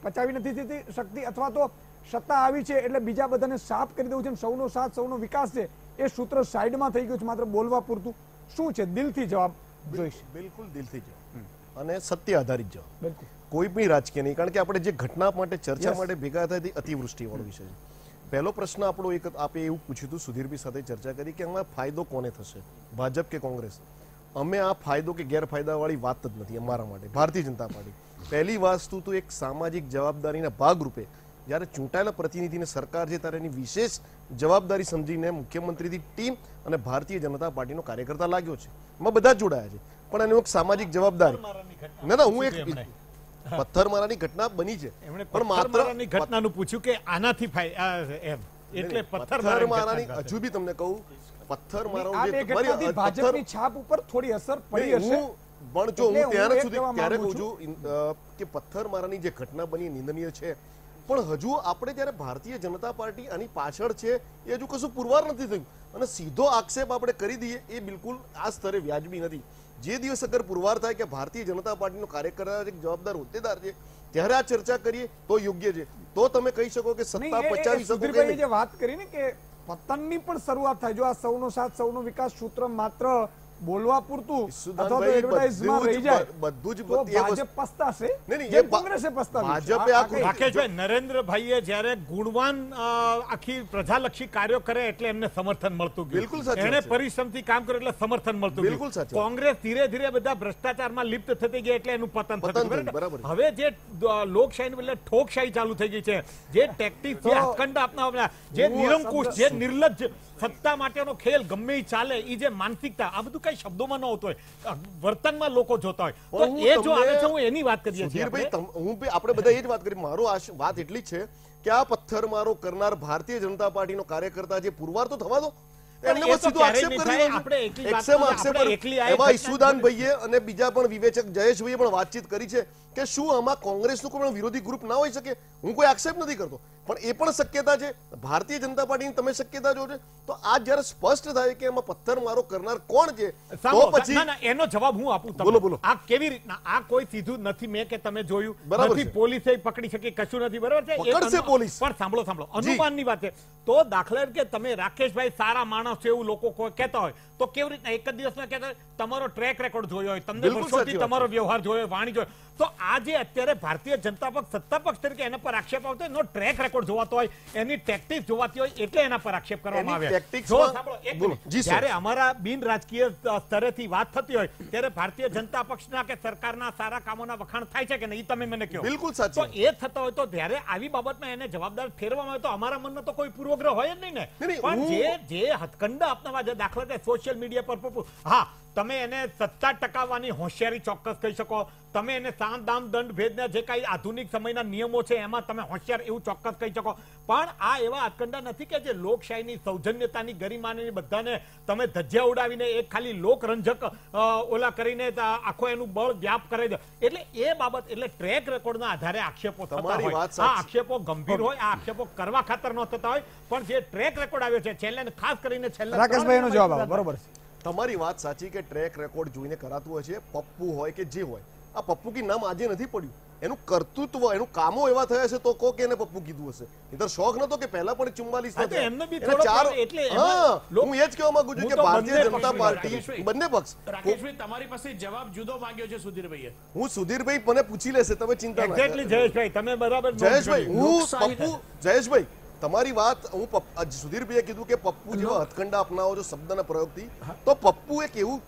પચાવી નથી શકતી, અથવા તો સત્તા આવી છે એટલે બીજા બધાને સાફ કરી દેવું છે, સૌનો સાથ સૌનો વિકાસ છે એ સૂત્ર સાઈડમાં થઈ ગયું છે, માત્ર બોલવા પૂરતું? શું છે? દિલથી જવાબ જોઈશ. બિલકુલ દિલથી જવાબ અને સત્ય આધારિત જવાબ, કોઈ પણ રાજકીય નહીં. કારણ કે આપણે જે ઘટના માટે ચર્ચા માટે ભેગા થયા હતી અતિવૃષ્ટિ વાળો વિષય છે. પહેલો પ્રશ્ન આપણો એક આપે એવું પૂછ્યું હતું, સુધીરભાઈ સાથે ચર્ચા કરી કે આમાં ફાયદો કોને થશે, ભાજપ કે કોંગ્રેસ? અમે આ ફાયદો કે ગેરફાયદા વાળી વાત જ નથી અમારા માટે, ભારતીય જનતા પાર્ટી. પહેલી વસ્તુ તો એક સામાજિક જવાબદારીના ભાગરૂપે જ્યારે ચૂંટાયેલા પ્રતિનિધિને સરકાર છે ત્યારે એની વિશેષ જવાબદારી સમજીને મુખ્યમંત્રીથી ટીમ અને ભારતીય જનતા પાર્ટીનો કાર્યકર્તા લાગ્યો છે. એમાં બધા જ જોડાયા છે, પણ એની એક સામાજિક જવાબદારી ના હું એક પથ્થરમારાની ઘટના બની છે, પણ માત્ર ઘટનાનું પૂછ્યું કે આનાથી એમ એટલે પથ્થરમારાની હજુ બી તમને કહું ભાજપની છાપ ઉપર થોડી અસર પડી હશે, પણ જો હું ત્યારે કહું છું કે પથ્થરમારાની જે ઘટના બની નિંદનીય છે, પણ હજુ આપણે જયારે ભારતીય જનતા પાર્ટી આની પાછળ છે એ હજુ કશું પુરવાર નથી થયું અને સીધો આક્ષેપ આપણે કરી દઈએ એ બિલકુલ આ સ્તરે વ્યાજબી નથી. જે દિવસ અગર પુરવાર થાય કે ભારતીય જનતા પાર્ટીનો કાર્યકર એક જવાબદાર હોદ્દેદાર છે ત્યારે આ ચર્ચા કરીએ તો યોગ્ય છે, તો તમે કહી શકો કે સત્તા પચાવી શકો. જે વાત કરી ને કે પતનની પણ શરૂઆત થાય, જો આ સૌનો સાથ સૌનો વિકાસ સૂત્ર માત્ર બોલવા પૂરતું અથવા તો ઈસુદાનભાઈ, એડવર્ટાઇઝમાં રહી જાય બધું જ તો એ વસ્તુ- ભાજપ પસ્તાશે, નહીં, નહીં, જે એ ભા- કોંગ્રેસે પસ્તાવ્યું છે. ભાજપે આ આ કઈ- રાકેશભાઈ, નરેન્દ્રભાઈએ જ્યારે ગુણવાન આખી પ્રજાલક્ષી કાર્યો કરે એટલે એમને સમર્થન મળતું ગયું. બિલકુલ સાચી એણે વાત છે. પરિશ્રમથી કામ કર્યું એટલે સમર્થન મળતું બિલકુલ ગયું. સાચી વાત. કોંગ્રેસ ધીરે ધીરે બધા ભ્રષ્ટાચારમાં લિપ્ત થતી ગઈ એટલે એનું પતન પતન થતું થયું, ગયું. બરાબર. હવે જે લોકશાહી બદલે ઠોકશાહી ચાલુ થઈ ગઈ છે, જે ટેક્ટિક, જે તો હથકંડા અપનાવવાના, જે હું નિરંકુશ, શબ્દ- જે નિર્લજ્જ સત્તા માટેનો ખેલ ગમે ઈ ચાલે, ઈ જે માનસિકતા, આ બધું કઈ શબ્દોમાં ન હોતું હોય, વર્તનમાં લોકો જોતા હોય. તો પણ હું એ જો તમને- આવે છે, હું એની વાત કરીએ છીએ સુધીરભાઈ, આપણે. આપણે બધા એ જ વાત કરી. મારો વાત એટલી જ છે કે આ પથ્થરમારો કરનાર ભારતીય જનતા પાર્ટીનો કાર્યકર્તા જે પુરવાર તો થવા દો, પણ એમને એ બસ તો સીધો ક્યારેય આક્ષેપ નહીં કરી થાય. દેવાનો. આપણે એકલી વાત એક્સેમ કરીએ, આક્ષેપ આપણે કરી. એકલી આ એમાં ઘટના ઈસુદાનભાઈએ અને બીજા પણ વિવેચક જયેશભાઈએ પણ વાતચીત કરી છે કે શું આમાં કોંગ્રેસનું કોઈ પણ વિરોધી ગ્રુપ ના હોઈ શકે. હું કોઈ આક્ષેપ નથી કરતો, પણ એ પણ શક્યતા છે. ભારતીય જનતા પાર્ટીની તમે શક્યતા જો છે તો આ જ્યારે સ્પષ્ટ થાય કે એમાં પથ્થરમારો કરનાર કોણ છે, તો સાંભળો, પછી ના, ના, એનો જવાબ હું આપું તમને. બોલો, બોલો. આ કેવી રીતના, આ કોઈ સીધું નથી મેં કે તમે જોયું બરાબર નથી, છે. પોલીસે પકડી શકી, કશું નથી, બરાબર છે. એક પકડશે પોલીસ. પણ સાંભળો, અનુમાનની વાત છે. તો દાખલા તરીકે તમે રાકેશભાઈ સારા માણસ છે એવું લોકો કોઈ કહેતા હોય તો કેવી રીતના એક જ દિવસમાં કહેતા હોય, તમારો ટ્રેક રેકોર્ડ જોયો હોય, તમને બિલકુલ વર્ષોથી સાચી વાત તમારો વ્યવહાર જોયો, વાણી જોયો, તો આ જે અત્યારે ભારતીય જનતા પક્ષ સત્તા પક્ષ તરીકે એના પર આક્ષેપ આવતો હોય, એનો ટ્રેક રેકોર્ડ જોવાતો હોય, એની ટેક્ટિક જોવાતી હોય, એટલે એના પર આક્ષેપ કરવામાં એની આવે. tactics જો માં- સાંભળો, એક બોલો. મિનિટ. જી, સર. જ્યારે અમારા બિન રાજકીય સ્તરેથી વાત થતી હોય ત્યારે ભારતીય જનતા પક્ષના કે સરકારના સારા કામોના વખાણ થાય છે કે નહીં, ઈ તમે મને કહો. બિલકુલ સાચી તો એ થતા હોય તો ત્યારે આવી બાબતમાં એને જવાબદાર ઠેરવામાં આવે તો અમારા મનમાં તો કોઈ પૂર્વગ્રહ હોય જ નહીં ને. નહીં, પણ હું- જે હથકંડા અપનાવવા, જે દાખલા તરીકે સોશિયલ મીડિયા પર હા, તમે એને સત્તા ટકાવવાની હોશિયારી ચોક્કસ કહી શકો, તમે એને સામ દામ દંડ ભેદના જે કાંઈ આધુનિક સમયના નિયમો છે એમાં તમે હોશિયાર એવું ચોક્કસ કહી શકો, પણ આ એવા હથકંડા નથી કે જે લોકશાહીની સૌજન્યતાની ગરિમાની બધાને તમે ધજ્જા ઉડાવીને એક ખાલી લોકરંજક ઓલા કરીને આખો એનું બળ વ્યાપ કરે છે. એટલે એ બાબત, એટલે ટ્રેક રેકોર્ડના આધારે આક્ષેપો થતા તમારી હોય. વાત આ સાચી. આક્ષેપો ગંભીર હોય, આ આક્ષેપો કરવા ખાતર ન થતા હોય, પણ જે ટ્રેક રેકોર્ડ આવ્યો છે છેલ્લે ખાસ કરીને છેલ્લે રાકેશભાઈ એનો જવાબ આપો. બરોબર છે. તમારી વાત સાચી કે ટ્રેક રેકોર્ડ જોઈને કરાતું હોય છે. પપ્પુ હોય કે જે હોય, આ પપ્પુ કી નામ આજે નથી પડ્યું, એનું કર્તૃત્વ, એનું કામો એવા થયા છે તો કો કે એને પપ્પુ કીધું હશે. નહીંતર શોખ નતો કે પહેલા પણ 44 હા, તો એમને બી એના થોડો ચાર- પણ એટલે એમાં હા, લોક- હું એ જ કહેવા માંગુ છું હું કે તો ભારતીય બંને જનતા પક્ષ પાર્ટી, રાકેશભાઈ. બંને પક્ષ, રાકેશભાઈ, તમારી પાસે જવાબ જુદો માંગ્યો છે સુધીરભાઈએ. હું સુધીરભાઈ મને પૂછી લેશે, તમે ચિંતા ના એક્ઝેક્ટલી કરો. જયેશભાઈ, તમે બરાબર નોંધ જયેશભાઈ, કરી. હું લોકશાહી- પપ્પુ, જયેશભાઈ, તમારી વાત હું સુધીરભાઈએ કીધું કે પપ્પુ જેવા હથકંડા અપનાવો છો શબ્દના પ્રયોગથી, તો પપ્પુ એક એવું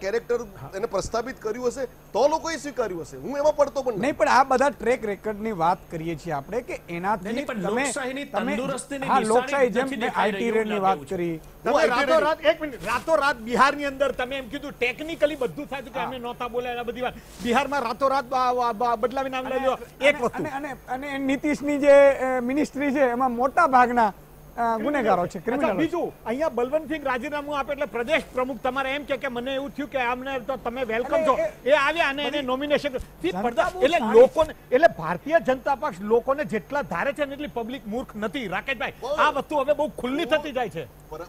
કેરેક્ટર એને પ્રસ્થાપિત કર્યું હશે તો લોકોએ સ્વીકાર્યું હશે. હું એમાં પડતો પણ નહીં, પણ આ બધા ટ્રેક રેકોર્ડની વાત કરીએ છીએ આપણે કે એનાથી નહીં, પણ તમે લોકશાહીની તંદુરસ્તીની હા, નિશાની લોકશાહી જેમ નથી મેં દેખાઈ આઈટી રહી, રેડની એવું વાત લાગે કરી. તમે હું રાતોરાત, એક મિનિટ, રાતોરાત બિહારની અંદર તમે એમ કીધું ટેકનિકલી બધું થાય છે કે અમે નહોતા બોલ્યા, આ બધી વાત બિહારમાં રાતોરાત બદલાવી નામ લઈ લો. એક વસ્તુ અને નીતિશની જે મિનિસ્ટ્રી છે એમાં મોટા ભાગના ગુનેગારો છે, અચ્છા, ક્રિમિનલ. બીજું અહીંયા બલવંતસિંહ રાજીનામું આપે એટલે પ્રદેશ પ્રમુખ તમારે એમ કે મને એવું થયું કે આમને તો તમે વેલકમ છો, એ આવ્યા અને એને નોમિનેશન એટલે લોકોને, એટલે ભારતીય જનતા પક્ષ લોકોને જેટલા ધારે છે ને એટલી પબ્લિક મૂર્ખ નથી. રાકેશભાઈ, આ વસ્તુ હવે બહુ ખુલ્લી થતી જાય છે.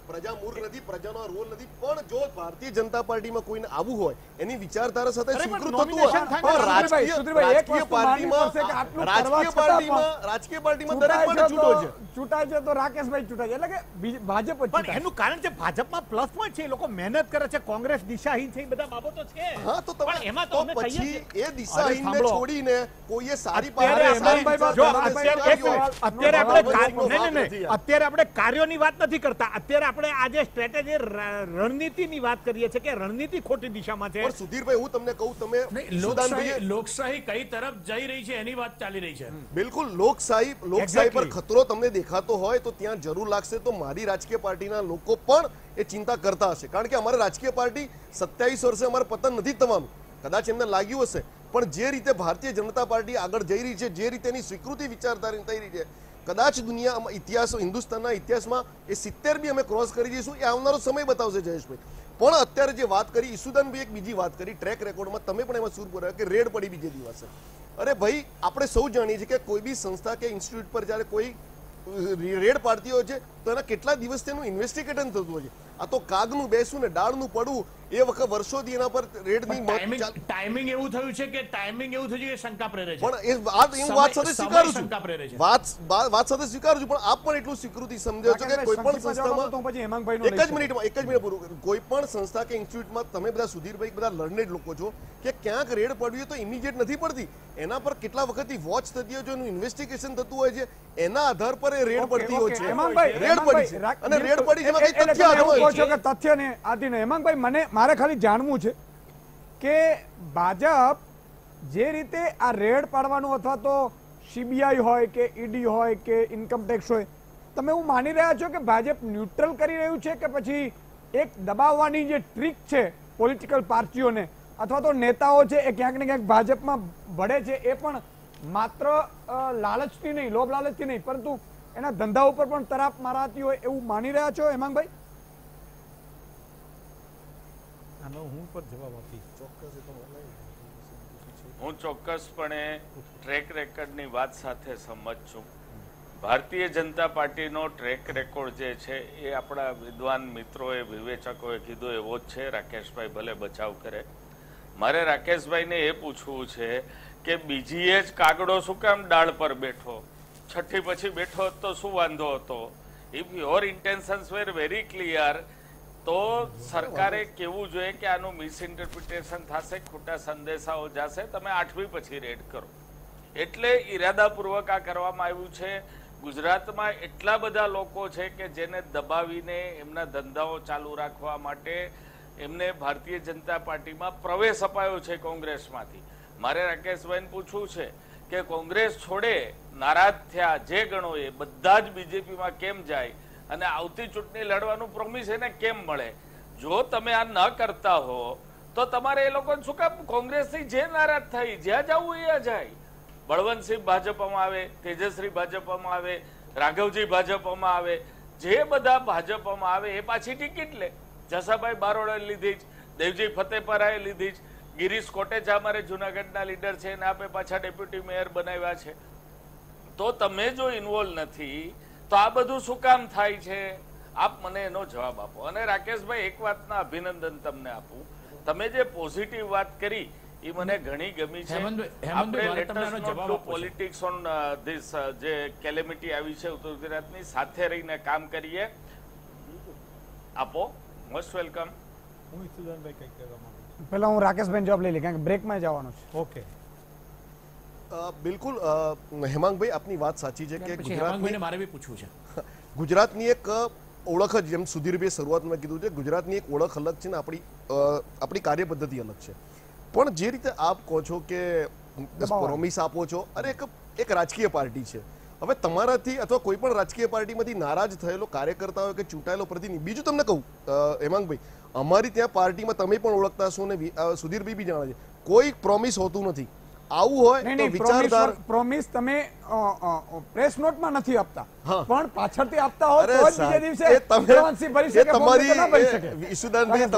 પ્રજા મૂર્ખ નથી, પ્રજાનો રોલ નથી, પણ જો ભારતીય જનતા પાર્ટીમાં કોઈને આવવું હોય એની વિચારધારા સાથે અરે, પણ સ્વીકૃત થતું nomination હોય, થાય પણ સુધીરભાઈ, એક રાજકીય વસ્તુ માનવી પાર્ટીમાં પડશે કે આટલું રાજકીય કરવા છતાં પાર્ટીમાં દરેક માટે છૂટો છે. ચૂંટાય છે તો રાકેશભાઈ ચૂંટાય છે, એટલે કે ભાજપ જ પણ ચૂંટાય. એનું કારણ છે ભાજપમાં પ્લસ પોઈન્ટ છે, એ લોકો મહેનત કરે છે, કોંગ્રેસ દિશાહીન છે, એ બધા બાબતો છે. હા, તો પણ તમે એમાં તો તો અમે કહીએ પછી છીએ. એ દિશાહીનને સાંભળો. છોડીને કોઈએ સારી અત્યારે પાર્ટી, સારી અમે- જો વિચારધારાને અત્યારે એક સ્વીકારી મિનિટ, હોય. અત્યારે આપણે ભાગ નહીં, નહીં, નથી નહીં. આ. અત્યારે આપણે કાર્યોની વાત નથી કરતા, અત્યારે આપણે આજે સ્ટ્રેટેજી રણનીતિની વાત કરીએ છીએ કે રણનીતિ ખોટી દિશામાં છે. પણ સુધીરભાઈ, હું તમને કહું, તમે નહીં, સુદાનભાઈએ લોકશાહી કઈ તરફ જઈ રહી છે એની વાત ચાલી રહી છે. બિલકુલ લોકશાહી પર Exactly. ખતરો તમને દેખાતો હોય તો ત્યાં જરૂર લાગશે તો મારી રાજકીય પાર્ટીના લોકો પણ એ ચિંતા કરતા હશે, કારણ કે અમારે રાજકીય પાર્ટી 27 વર્ષે અમારે પતન નથી થવાનું, કદાચ એમને લાગ્યું હશે, પણ જે રીતે ભારતીય જનતા પાર્ટી આગળ જઈ રહી છે, જે રીતે એની સ્વીકૃતિ વિચારધારા થઈ રહી છે, કદાચ દુનિયામાં ઇતિહાસ, હિન્દુસ્તાનના ઇતિહાસમાં એ 70 બી અમે ક્રોસ કરી જઈશું, એ આવનારો સમય બતાવશે જયેશભાઈ. પણ અત્યારે જે વાત કરી ઈસુદાનભાઈ, એક બીજી વાત કરી ટ્રેક રેકોર્ડમાં, તમે પણ એમાં સૂર પૂર્યા કે રેડ પડી બીજે દિવસે. અરે ભાઈ, આપણે સૌ જાણીએ છીએ કે કોઈ બી સંસ્થા કે ઇન્સ્ટિટ્યૂટ પર જ્યારે કોઈ રેડ પાડતી હોય છે તો એના કેટલા દિવસ તેનું ઇન્વેસ્ટિગેશન થતું હોય છે. આ તો કાગનું બેસવું ને ડાળનું પડવું એ વખત વર્ષોથી એના પર રેડની ટાઈમિંગ એવું થયું છે કે શંકા પ્રેરે છે. પણ એ વાત હું વાત સાથે સ્વીકારું છું, શંકા પ્રેરે છે. વાત સાથે સ્વીકારું છું, પણ આપ પણ એટલું સ્વીકૃતિ સમજો છો કે કોઈ પણ સંસ્થામાં એક જ મિનિટ પૂરું, કોઈ પણ સંસ્થા કે ઇન્સ્ટિટ્યૂટમાં તમે બધા સુધીરભાઈ બધા લર્નેડ લોકો છો કે ક્યાંક રેડ પડવી તો ઇમિડિયેટ નથી પડતી, એના પર કેટલા વખતથી વોચ થતી હોય છે, એનું ઇન્વેસ્ટિગેશન થતું હોય છે, એના આધાર પર એ રેડ પડતી હોય છે. રેડ પડી છે અને રેડ પડી છે એમાં કઈ તથ્ય આધાર છે કે તથ્ય ને આદિને. હેમાંગભાઈ, મારે ખાલી જાણવું છે કે ભાજપ જે રીતે આ રેડ પાડવાનું અથવા તો સીબીઆઈ હોય કે ઈડી હોય કે ઇન્કમટેક્સ હોય, તમે એવું માની રહ્યા છો કે ભાજપ ન્યુટ્રલ કરી રહ્યું છે કે પછી એક દબાવવાની જે ટ્રીક છે પોલિટિકલ પાર્ટીઓને અથવા તો નેતાઓ છે એ ક્યાંક ને ક્યાંક ભાજપમાં ભળે છે, એ પણ માત્ર લાલચથી નહીં, લોભ લાલચથી નહીં, પરંતુ એના ધંધા ઉપર પણ તરાપ મારાતી હોય એવું માની રહ્યા છો હેમાંગભાઈ? હું ચોક્કસપણે ટ્રેક રેકોર્ડની વાત સાથે સંમત છું. ભારતીય જનતા પાર્ટીનો ટ્રેક રેકોર્ડ જે છે એ આપણા વિદ્વાન મિત્રોએ વિવેચકોએ કીધું એવો જ છે. રાકેશભાઈ ભલે બચાવ કરે. મારે રાકેશભાઈને એ પૂછવું છે કે બીજીએ જ કાગડો શું કામ ડાળ પર બેઠો, છઠ્ઠી પછી બેઠો તો શું વાંધો હતો? If your intentions wear very clear તો સરકારે કેવું જોઈએ કે આનું મિસઇન્ટરપ્રિટેશન થશે, ખોટા સંદેશાઓ જશે, તમે 8મી પછી રેડ કરો. એટલે ઈરાદાપૂર્વક આ કરવામાં આવ્યું છે. ગુજરાતમાં એટલા બધા લોકો છે કે જેને દબાવીને એમના ધંધાઓ ચાલુ રાખવા માટે એમને ભારતીય જનતા પાર્ટીમાં પ્રવેશ અપાયો છે કોંગ્રેસમાંથી. મારે રાકેશભાઈને પૂછવું છે કે કોંગ્રેસ છોડે, નારાજ થયા જે ગણો એ બધા જ બીજેપીમાં કેમ જાય અને આવતી ચૂંટણી લડવાનું પ્રોમિસ એને કેમ મળે? જો તમે આ ન કરતા હો તો તમારે એ લોકોને શું કામ કોંગ્રેસથી જે નારાજ થઈ જ્યાં જવું એ જાય? બળવંતસિંહ ભાજપમાં આવે, તેજશ્રી ભાજપમાં આવે, રાઘવજી ભાજપમાં આવે, જે બધા ભાજપમાં આવે એ પાછી ટિકિટ લે. જસાભાઈ બારોડાએ લીધી જ, દેવજી ફતેપરાએ લીધી જ, ગિરીશ કોટેચા અમારે જુનાગઢના લીડર છે એને આપે પાછા ડેપ્યુટી મેયર બનાવ્યા છે. તો તમે જો ઇન્વોલ્વ નથી તો આ બધું શું કામ થાય છે? આપ મને એનો જવાબ આપો. અને રાકેશભાઈ, એક વાતના અભિનંદન તમને આપું, તમે જે પોઝિટિવ વાત કરી એ મને ઘણી ગમી છે. આપણે latest note politics on this જે કેલેમિટી આવી છે ઉત્તર ગુજરાતની, સાથે રહીને કામ કરીએ. આપો, મોસ્ટ વેલકમ. પહેલા હું રાકેશભાઈ જવાબ લઈ લે કારણ કે બ્રેકમાં જવાનું છે. ઓકે, બિલકુલ હેમાંગભાઈ, આપની વાત સાચી છે કે મારે બી પૂછવું છે. ગુજરાતની એક ઓળખ જ, જેમ સુધીરભાઈ શરૂઆતમાં કીધું છે, ગુજરાતની એક ઓળખ અલગ છે ને આપણી કાર્યપદ્ધતિ અલગ છે. પણ જે રીતે આપ કહો છો કે પ્રોમિસ આપો છો, અરે એક રાજકીય પાર્ટી છે, હવે તમારાથી અથવા કોઈ પણ રાજકીય પાર્ટીમાંથી નારાજ થયેલો કાર્યકર્તા હોય કે ચૂંટાયેલો પ્રતિનિધિ, બીજું તમને કહું હેમાંગભાઈ, અમારી ત્યાં પાર્ટીમાં તમે પણ ઓળખતા છો ને સુધીરભાઈ બી જાણે છે, કોઈ પ્રોમિસ હોતું નથી. આવું હોય તો વિચારધાર પ્રોમિસ તમે પ્રેસ નોટમાં નથી આપતા, પણ પાછળથી આપતા હો તો જ બીજે દિવસે પ્રવાસી ભરી શકે, ઈશુદાનભાઈ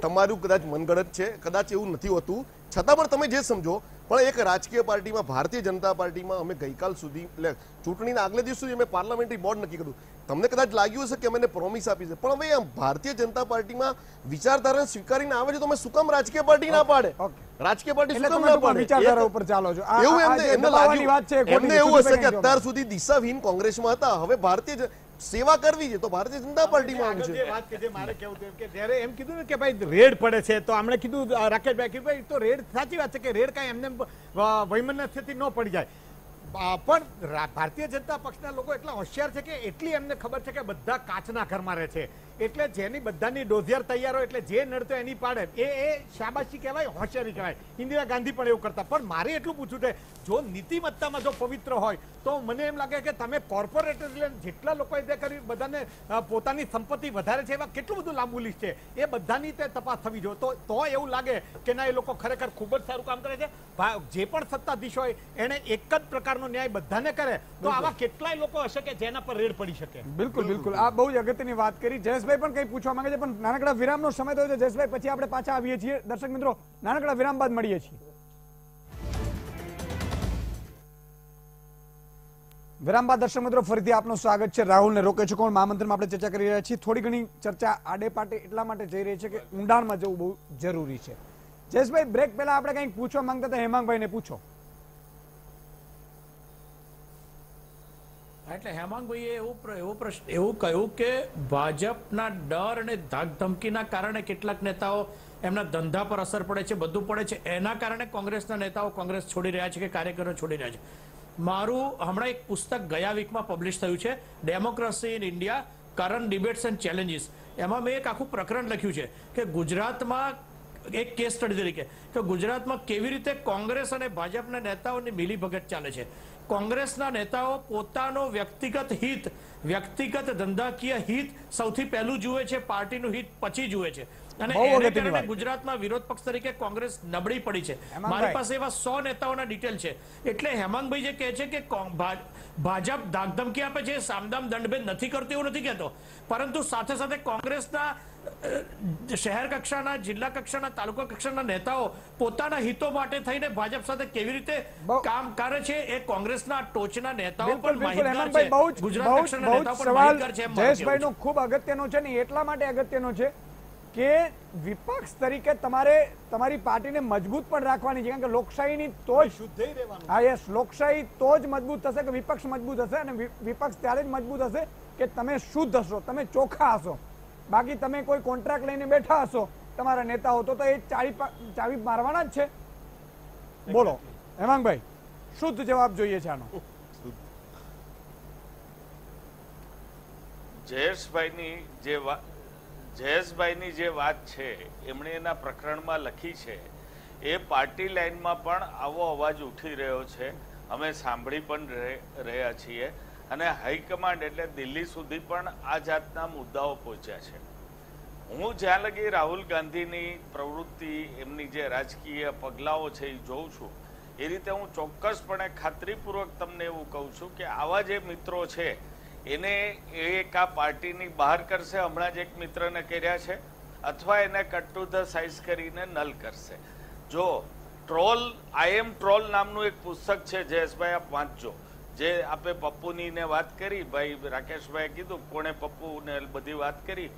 તમારું કદાચ મનગઢત છે, કદાચ એવું નથી હોતું, છતાં પણ તમે જે સમજો. પણ એક રાજકીય પાર્ટીમાં, ભારતીય જનતા પાર્ટીમાં અમે ગઈકાલ સુધી એટલે ચૂંટણીના આગલે દિવસ સુધી અમે પાર્લામેન્ટરી બોર્ડ નક્કી કર્યું. તમને કદાચ લાગ્યું હશે કે અમે પ્રોમિસ આપી છે, પણ હવે ભારતીય જનતા પાર્ટીમાં વિચારધારા સ્વીકારીને આવે છે તો અમે શું કામ રાજકીય પાર્ટી ના પાડે? રાજકીય પાર્ટી શું કામ ના પાડે? વિચારધારા ઉપર ચાલો છો. એવું એમને લાગ્યું, એમને એવું હશે કે અત્યાર સુધી દિશાહીન કોંગ્રેસમાં હતા, હવે ભારતીય સેવા કરવી છે તો ભારતીય જનતા પાર્ટીમાં આવ્યું છે. વાત કે જે મારે કેવું હતું કે જ્યારે એમ કીધું ને કે ભાઈ રેડ પડે છે, તો આમણે કીધું રાકેશભાઈ કે ભાઈ તો રેડ, સાચી વાત છે કે રેડ કાંઈ એમને વૈમનસ્યથી ન પડી જાય, પણ ભારતીય જનતા પક્ષના લોકો એટલા હોશિયાર છે કે એટલી એમને ખબર છે કે બધા કાચના ઘરમાં રહે છે, એટલે જેની બધાની ડોઝિયર તૈયાર હોય એટલે જે નડતો એની પાડે, એ શાબાશી કહેવાય, હોશિયારી કહેવાય. ઇન્દિરા ગાંધી પણ એવું કરતા. પણ મારે એટલું પૂછવું છે, જો નીતિમત્તામાં જો પવિત્ર હોય તો મને એમ લાગે કે તમે કોર્પોરેટ જેટલા લોકોએ તે કરી બધાને પોતાની સંપત્તિ વધારે છે એવા કેટલું બધું લાંબુ લિસ્ટ છે, એ બધાની તે તપાસ થવી જોઈએ. તો એવું લાગે કે ના, એ લોકો ખરેખર ખૂબ જ સારું કામ કરે છે. જે પણ સત્તાધીશ હોય એને એક જ પ્રકારનો ન્યાય બધાને કરે તો આવા કેટલાય લોકો હશે કે જેના પર રેડ પડી શકે. બિલકુલ બિલકુલ, આ બહુ જ અગત્યની વાત કરી. જયેશભાઈ પણ કંઈ પૂછવા માંગે છે, પણ નાનકડા વિરામનો સમય થયો છે. જયેશભાઈ, પછી આપણે પાછા આવીએ છીએ. દર્શક મિત્રો, નાનકડા વિરામ બાદ મળીએ છીએ. વિરામ બાદ દર્શક મિત્રો ફરીથી આપનું સ્વાગત છે. રાહુલને રોકે છે કોણ મહામંત્રમાં આપણે ચર્ચા કરી રહ્યા છીએ. થોડી ઘણી ચર્ચા આડે પાટે એટલા માટે જઈ રહી છે કે ઊંડાણમાં જવું બહુ જરૂરી છે. જયેશભાઈ, બ્રેક પહેલા આપણે કંઈક પૂછવા માંગતા હતા, હેમાંગભાઈને પૂછો. એટલે હેમાંગભાઈએ એવું કહ્યું કે ભાજપના ડર અને ધાકધમકીના કારણે કેટલાક નેતાઓ એમના ધંધા પર અસર પડે છે, બધું પડે છે, એના કારણે કોંગ્રેસના નેતાઓ કોંગ્રેસ છોડી રહ્યા છે કે કાર્યકરો છોડી રહ્યા છે. મારું હમણાં એક પુસ્તક ગયા વીકમાં પબ્લિશ થયું છે, democracy in India current debates and challenges. એમાં મેં એક આખું પ્રકરણ લખ્યું છે કે ગુજરાતમાં એક કેસ સ્ટડી તરીકે કે ગુજરાતમાં કેવી રીતે કોંગ્રેસ અને ભાજપના નેતાઓની મિલીભગત ચાલે છે. કોંગ્રેસના નેતાઓ પોતાનો વ્યક્તિગત હિત, વ્યક્તિગત ધંધાકીય હિત સૌથી પહેલું જુએ છે, પાર્ટીનું હિત પછી જુએ છે. અને એને કારણે ગુજરાતમાં વિરોધ પક્ષ તરીકે કોંગ્રેસ નબળી પડી છે. મારી પાસે એવા 100 નેતાઓના ડિટેલ છે. એટલે હેમાંગભાઈ જે કહે છે કે ભાજપ ધાકધમકી આપે છે, સામદામ દંડભેદ નથી કરતું એવું નથી કહેતો, પરંતુ સાથે સાથે કોંગ્રેસના શહેર કક્ષાના, જિલ્લા કક્ષાના, તાલુકા કક્ષાના નેતાઓ પોતાના હિતો માટે થઈને ભાજપ સાથે કેવી રીતે કામ કરે છે એ કોંગ્રેસના ટોચના નેતાઓ પણ માહિતગાર છે. ગુજરાત કક્ષાના નેતાઓ પણ માહિતગાર છે. જયેશભાઈનો ખૂબ અગત્યનો છે ને એટલા માટે અગત્યનો છે કે વિપક્ષ તરીકે તમારે તમારી પાર્ટીને મજબૂત પણ રાખવાની છે, કારણ કે લોકશાહીની તો જ શુદ્ધ રહેવાનું. હા, યસ, લોકશાહી તો જ મજબૂત થશે કે વિપક્ષ મજબૂત હશે, અને વિપક્ષ ત્યારે જ મજબૂત હશે કે તમે શુદ્ધ હશો, તમે ચોખ્ખા હશો. બાકી તમે કોઈ કોન્ટ્રાક્ટ લઈને બેઠા હશો તમારા નેતાઓ તો એ ચાવી મારવાના જ છે. બોલો હેમાંગભાઈ, શુદ્ધ જવાબ જોઈએ છે આનો. જયેશભાઈની જે વાત છે એમણે એના પ્રકરણમાં લખી છે, એ પાર્ટી લાઈનમાં પણ આવો અવાજ ઉઠી રહ્યો છે. અમે સાંભળી પણ રહ્યા છીએ અને હાઈકમાન્ડ એટલે દિલ્હી સુધી પણ આ જાતના મુદ્દાઓ પહોંચ્યા છે. હું જ્યાં લગી રાહુલ ગાંધીની પ્રવૃત્તિ, એમની જે રાજકીય પગલાઓ છે એ જોઉં છું, એ રીતે હું ચોક્કસપણે ખાતરીપૂર્વક તમને એવું કહું છું કે આવા જે મિત્રો છે એને એક આ પાર્ટીની બહાર કરશે, હમણાં જ એક મિત્રને કર્યા છે, અથવા એને કટ ટુ ધ સાઇઝ કરીને નલ કરશે. જો ટ્રોલ, આઈ એમ ટ્રોલ નામનું એક પુસ્તક છે જયેશભાઈ, આપ વાંચજો. જે આપે પપ્પુની ને વાત કરી, ભાઈ રાકેશભાઈએ કીધું કોણે પપ્પુને બધી વાત કરી.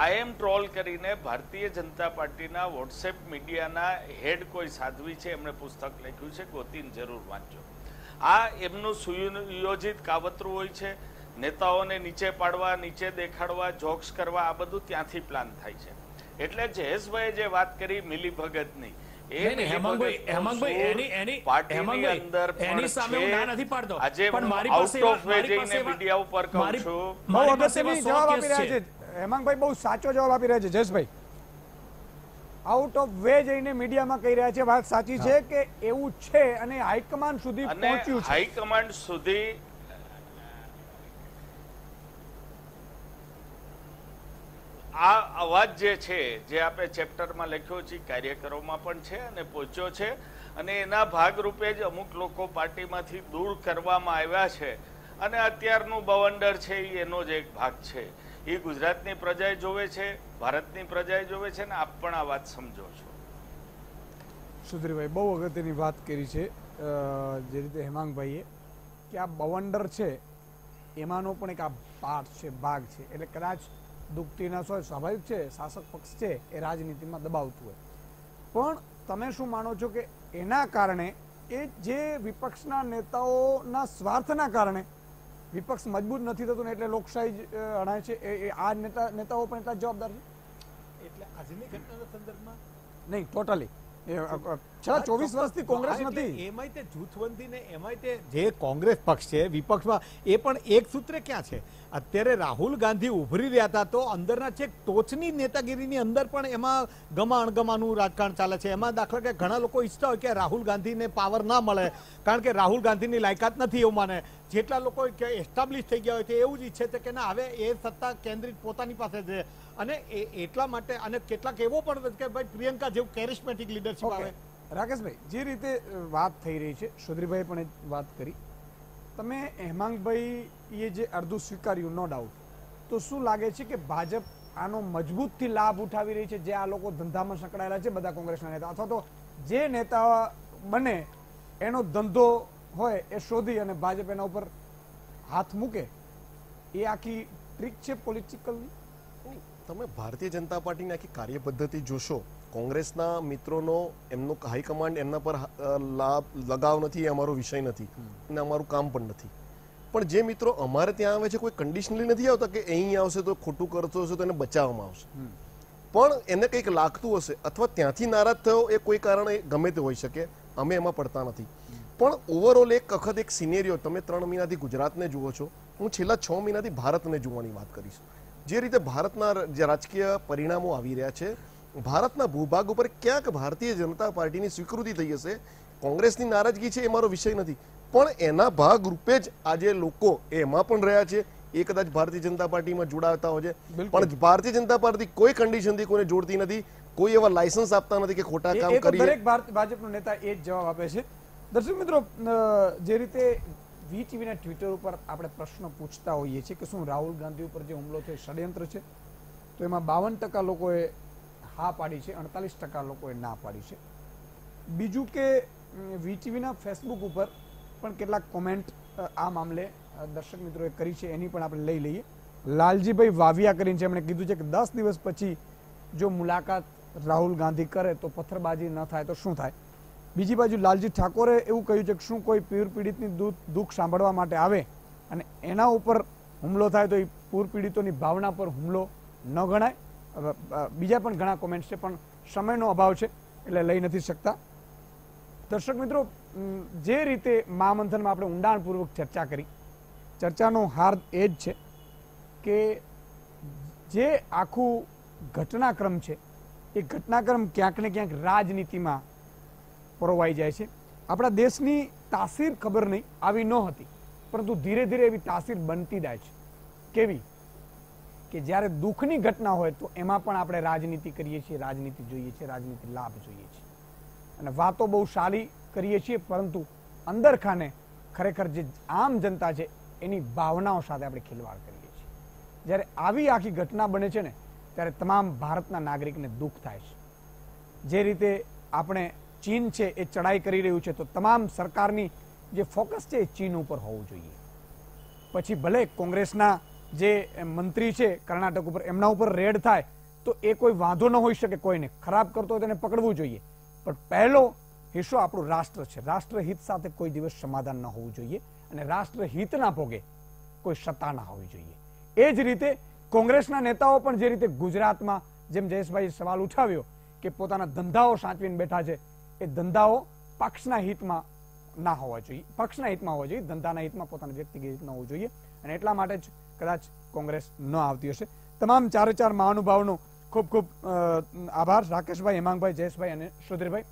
આઈ એમ ટ્રોલ કરીને ભારતીય જનતા પાર્ટીના વોટ્સએપ મીડિયાના હેડ કોઈ સાધ્વી છે, એમણે પુસ્તક લખ્યું છે, ગોતીને જરૂર વાંચજો. આ એમનું સુયોજિત કાવતરું હોય છે. નેતાઓને નીચે પાડવા, નીચે દેખાડવા, જોક્સ કરવા, આ બધું ત્યાંથી પ્લાન થાય છે. એટલે જયેશભાઈએ જે વાત કરી મિલીભગતની, હેમાંગભાઈ બહુ સાચો જવાબ આપી રહ્યા છે. જયેશભાઈ આઉટ ઓફ વે જઈને મીડિયામાં કહી રહ્યા છે, વાત સાચી છે કે એવું છે અને હાઈકમાન્ડ સુધી પહોંચ્યું છે. હાઈકમાન્ડ સુધી આ અવાજ જે છે, જે આપણે ચેપ્ટરમાં લખ્યો છે, કાર્યકરોમાં પણ છે અને પહોંચ્યો છે, અને એના ભાગરૂપે જ અમુક લોકો પાર્ટીમાંથી દૂર કરવામાં આવ્યા છે. અને અત્યારનું બવંડર છે એનો જ એક ભાગ છે. એ ગુજરાતની પ્રજાએ જોવે છે, ભારતની પ્રજાએ જોવે છે, ને આપ પણ આ વાત સમજો છો. સુધીરભાઈ બહુ અગત્યની વાત કરી છે જે રીતે હેમાંગભાઈએ, કે આ બવંડર છે એમાંનો પણ એક આ પાર્ટ છે, ભાગ છે. એટલે કદાચ દુખતી ન હોય, સ્વાભાવિક છે, શાસક પક્ષ છે એ રાજનીતિમાં દબાવતું હોય, પણ તમે શું માનો છો કે એના કારણે એ જે વિપક્ષના નેતાઓના સ્વાર્થના કારણે વિપક્ષ મજબૂત નથી થતું ને એટલે લોકશાહી અણાય છે, એ આ નેતાઓ પણ એટલા જવાબદાર છે? એટલે આજની ઘટનાના સંદર્ભમાં નહીં, ટોટલી 24 વર્ષથી કોંગ્રેસ નથી. એમાંય તે જૂથબંધી ને એમાંય તે જે કોંગ્રેસ પક્ષ છે વિપક્ષમાં, એ પણ એક સૂત્રે ક્યાં છે. અત્યારે રાહુલ ગાંધી ઉભરી રહ્યા હતા તો અંદરના છેક ટોચની નેતાગીરીની અંદર પણ એમાં ગમા અણગમાનું રાજકારણ ચાલે છે. એમાં દાખલા કે ઘણા લોકો ઈચ્છતા હોય કે રાહુલ ગાંધીને પાવર ના મળે કારણ કે રાહુલ ગાંધીની લાયકાત નથી એવું માને. જેટલા લોકો એસ્ટાબ્લિશ થઈ ગયા હોય છે એવું જ ઈચ્છે છે કે ના હવે એ સત્તા કેન્દ્રિત પોતાની પાસે છે. અને એટલા માટે અને કેટલાક એવો પણ કે ભાઈ પ્રિયંકા જેવું કેરિસ્મેટિક લીડરશિપ આવે. રાકેશભાઈ, જે રીતે વાત થઈ રહી છે, સુધીરભાઈ પણ વાત કરી, તમે હેમાંગભાઈએ જે અડધું સ્વીકાર્યું નો ડાઉટ, તો શું લાગે છે કે ભાજપ આનો મજબૂતથી લાભ ઉઠાવી રહી છે? જે આ લોકો ધંધામાં સંકળાયેલા છે બધા કોંગ્રેસના નેતા, અથવા તો જે નેતા બને એનો ધંધો હોય એ શોધી અને ભાજપ એના ઉપર હાથ મૂકે એ આખી ટ્રીક છે પોલિટિકલ. તમે ભારતીય જનતા પાર્ટીની આખી કાર્ય પદ્ધતિ જોશો, કોંગ્રેસના મિત્રોનો એમનો હાઈકમાન્ડ એમના પર લગાવ નથી, એ અમારો વિષય નથી અને અમારું કામ પણ નથી. પણ જે મિત્રો અમારે ત્યાં આવે છે કોઈ કન્ડિશનલી નથી આવતા કે અહીં આવશે તો ખોટું કરતો હશે તો એને બચાવવામાં આવશે, પણ એને કંઈક લાગતું હશે અથવા ત્યાંથી નારાજ થયો એ કોઈ કારણે ગમે તે હોઈ શકે, અમે એમાં પડતા નથી. પણ ઓવરઓલ એક વખત એક સિનેરિયો, તમે 3 મહિનાથી ગુજરાતને જુઓ છો, હું છેલ્લા 6 મહિનાથી ભારતને જોવાની વાત કરીશ. જે રીતે ભારતના રાજકીય પરિણામો આવી રહ્યા છે, ભારતના ભૂભાગ ઉપર ક્યાંક ભારતીય જનતા પાર્ટીની સ્વીકૃતિ થઈ હશે. કોંગ્રેસની નારાજગી છે એ મારો વિષય નથી, પણ એના ભાગ રૂપે જ આજે લોકો એમાં પણ રહ્યા છે. એ કદાચ ભારતીય જનતા પાર્ટીમાં જોડાતા હોય છે, પણ ભારતીય જનતા પાર્ટી કોઈ કન્ડિશનથી કોઈને જોડતી નથી, કોઈ એવા લાયસન્સ આપતા નથી કે ખોટા કામ કરીએ. દરેક ભાજપનો નેતા એ જ જવાબ આપે છે. દર્શક મિત્રો, જે રીતે વીટીવીના ટ્વિટર ઉપર આપણે પ્રશ્ન પૂછતા હોઈએ છીએ કે શું રાહુલ ગાંધી ઉપર જે હુમલો થયો ષડયંત્ર છે, તો એમાં 52% લોકોએ હા પાડી છે, 48% લોકોએ ના પાડી છે. બીજું કે વીટીવીના ફેસબુક ઉપર પણ કેટલાક કોમેન્ટ આ મામલે દર્શક મિત્રોએ કરી છે, એની પણ આપણે લઈ લઈએ. લાલજીભાઈ વાવિયા કરીને છે, એમણે કીધું છે કે 10 દિવસ પછી જો મુલાકાત રાહુલ ગાંધી કરે તો પથ્થરબાજી ન થાય તો શું થાય. બીજી બાજુ લાલજી ઠાકોરે એવું કહ્યું છે કે શું કોઈ પૂર પીડિતની દુઃખ સાંભળવા માટે આવે અને એના ઉપર હુમલો થાય તો એ પૂર પીડિતોની ભાવના પર હુમલો ન ગણાય. બીજા પણ ઘણા કોમેન્ટ્સ છે, પણ સમયનો અભાવ છે એટલે લઈ નથી શકતા. દર્શક મિત્રો, જે રીતે મહામંથનમાં આપણે ઊંડાણપૂર્વક ચર્ચા કરી, ચર્ચાનો હાર એ જ છે કે જે આખું ઘટનાક્રમ છે એ ઘટનાક્રમ ક્યાંક ને ક્યાંક રાજનીતિમાં પરોવાઈ જાય છે. આપણા દેશની તાસીર ખબર નહીં આવી ન હતી, પરંતુ ધીરે ધીરે એવી તાસીર બનતી જાય છે. કેવી કે જ્યારે દુઃખની ઘટના હોય તો એમાં પણ આપણે રાજનીતિ કરીએ છીએ, રાજનીતિ જોઈએ છીએ, રાજનીતિ લાભ જોઈએ છીએ અને વાતો બહુ સારી કરીએ છીએ, પરંતુ અંદર ખાને ખરેખર જે આમ જનતા છે એની ભાવનાઓ સાથે આપણે ખિલવાડ કરીએ છીએ. જ્યારે આવી આખી ઘટના બને છે ને ત્યારે તમામ ભારતના નાગરિકને દુઃખ થાય છે. જે રીતે આપણે ચીન છે એ ચડાઈ કરી રહ્યું છે, તો તમામ સરકારની જે ફોકસ છે એ ચીન ઉપર હોવું જોઈએ. પછી ભલે કોંગ્રેસના જે મંત્રી છે કર્ણાટક ઉપર, એમના ઉપર રેડ થાય તો એ કોઈ વાંધો ન હોઈ શકે, કોઈને ખરાબ કરતો હોય તેને પકડવું જોઈએ, પણ પહેલો હિસ્સો આપણું રાષ્ટ્ર છે. રાષ્ટ્રહિત સાથે કોઈ દિવસ સમાધાન ન હોવું જોઈએ અને રાષ્ટ્રહિતના ભોગે કોઈ સત્તા ના હોવી જોઈએ. એ જ રીતે કોંગ્રેસના નેતાઓ પણ જે રીતે ગુજરાતમાં જેમ જયેશભાઈએ સવાલ ઉઠાવ્યો કે પોતાના ધંધાઓ સાચવીને બેઠા છે, એ ધંધાઓ પક્ષના હિતમાં ના હોવા જોઈએ, પક્ષના હિતમાં હોવા જોઈએ, ધંધાના હિતમાં, પોતાના વ્યક્તિગત હિતમાં હોવું જોઈએ. અને એટલા માટે જ કદાચ કોંગ્રેસ ન આવતી હશે. તમામ 4 મહાનુભાવોનો ખૂબ ખૂબ આભાર. રાકેશભાઈ, હેમાંગભાઈ, જયેશભાઈ અને સુધીરભાઈ.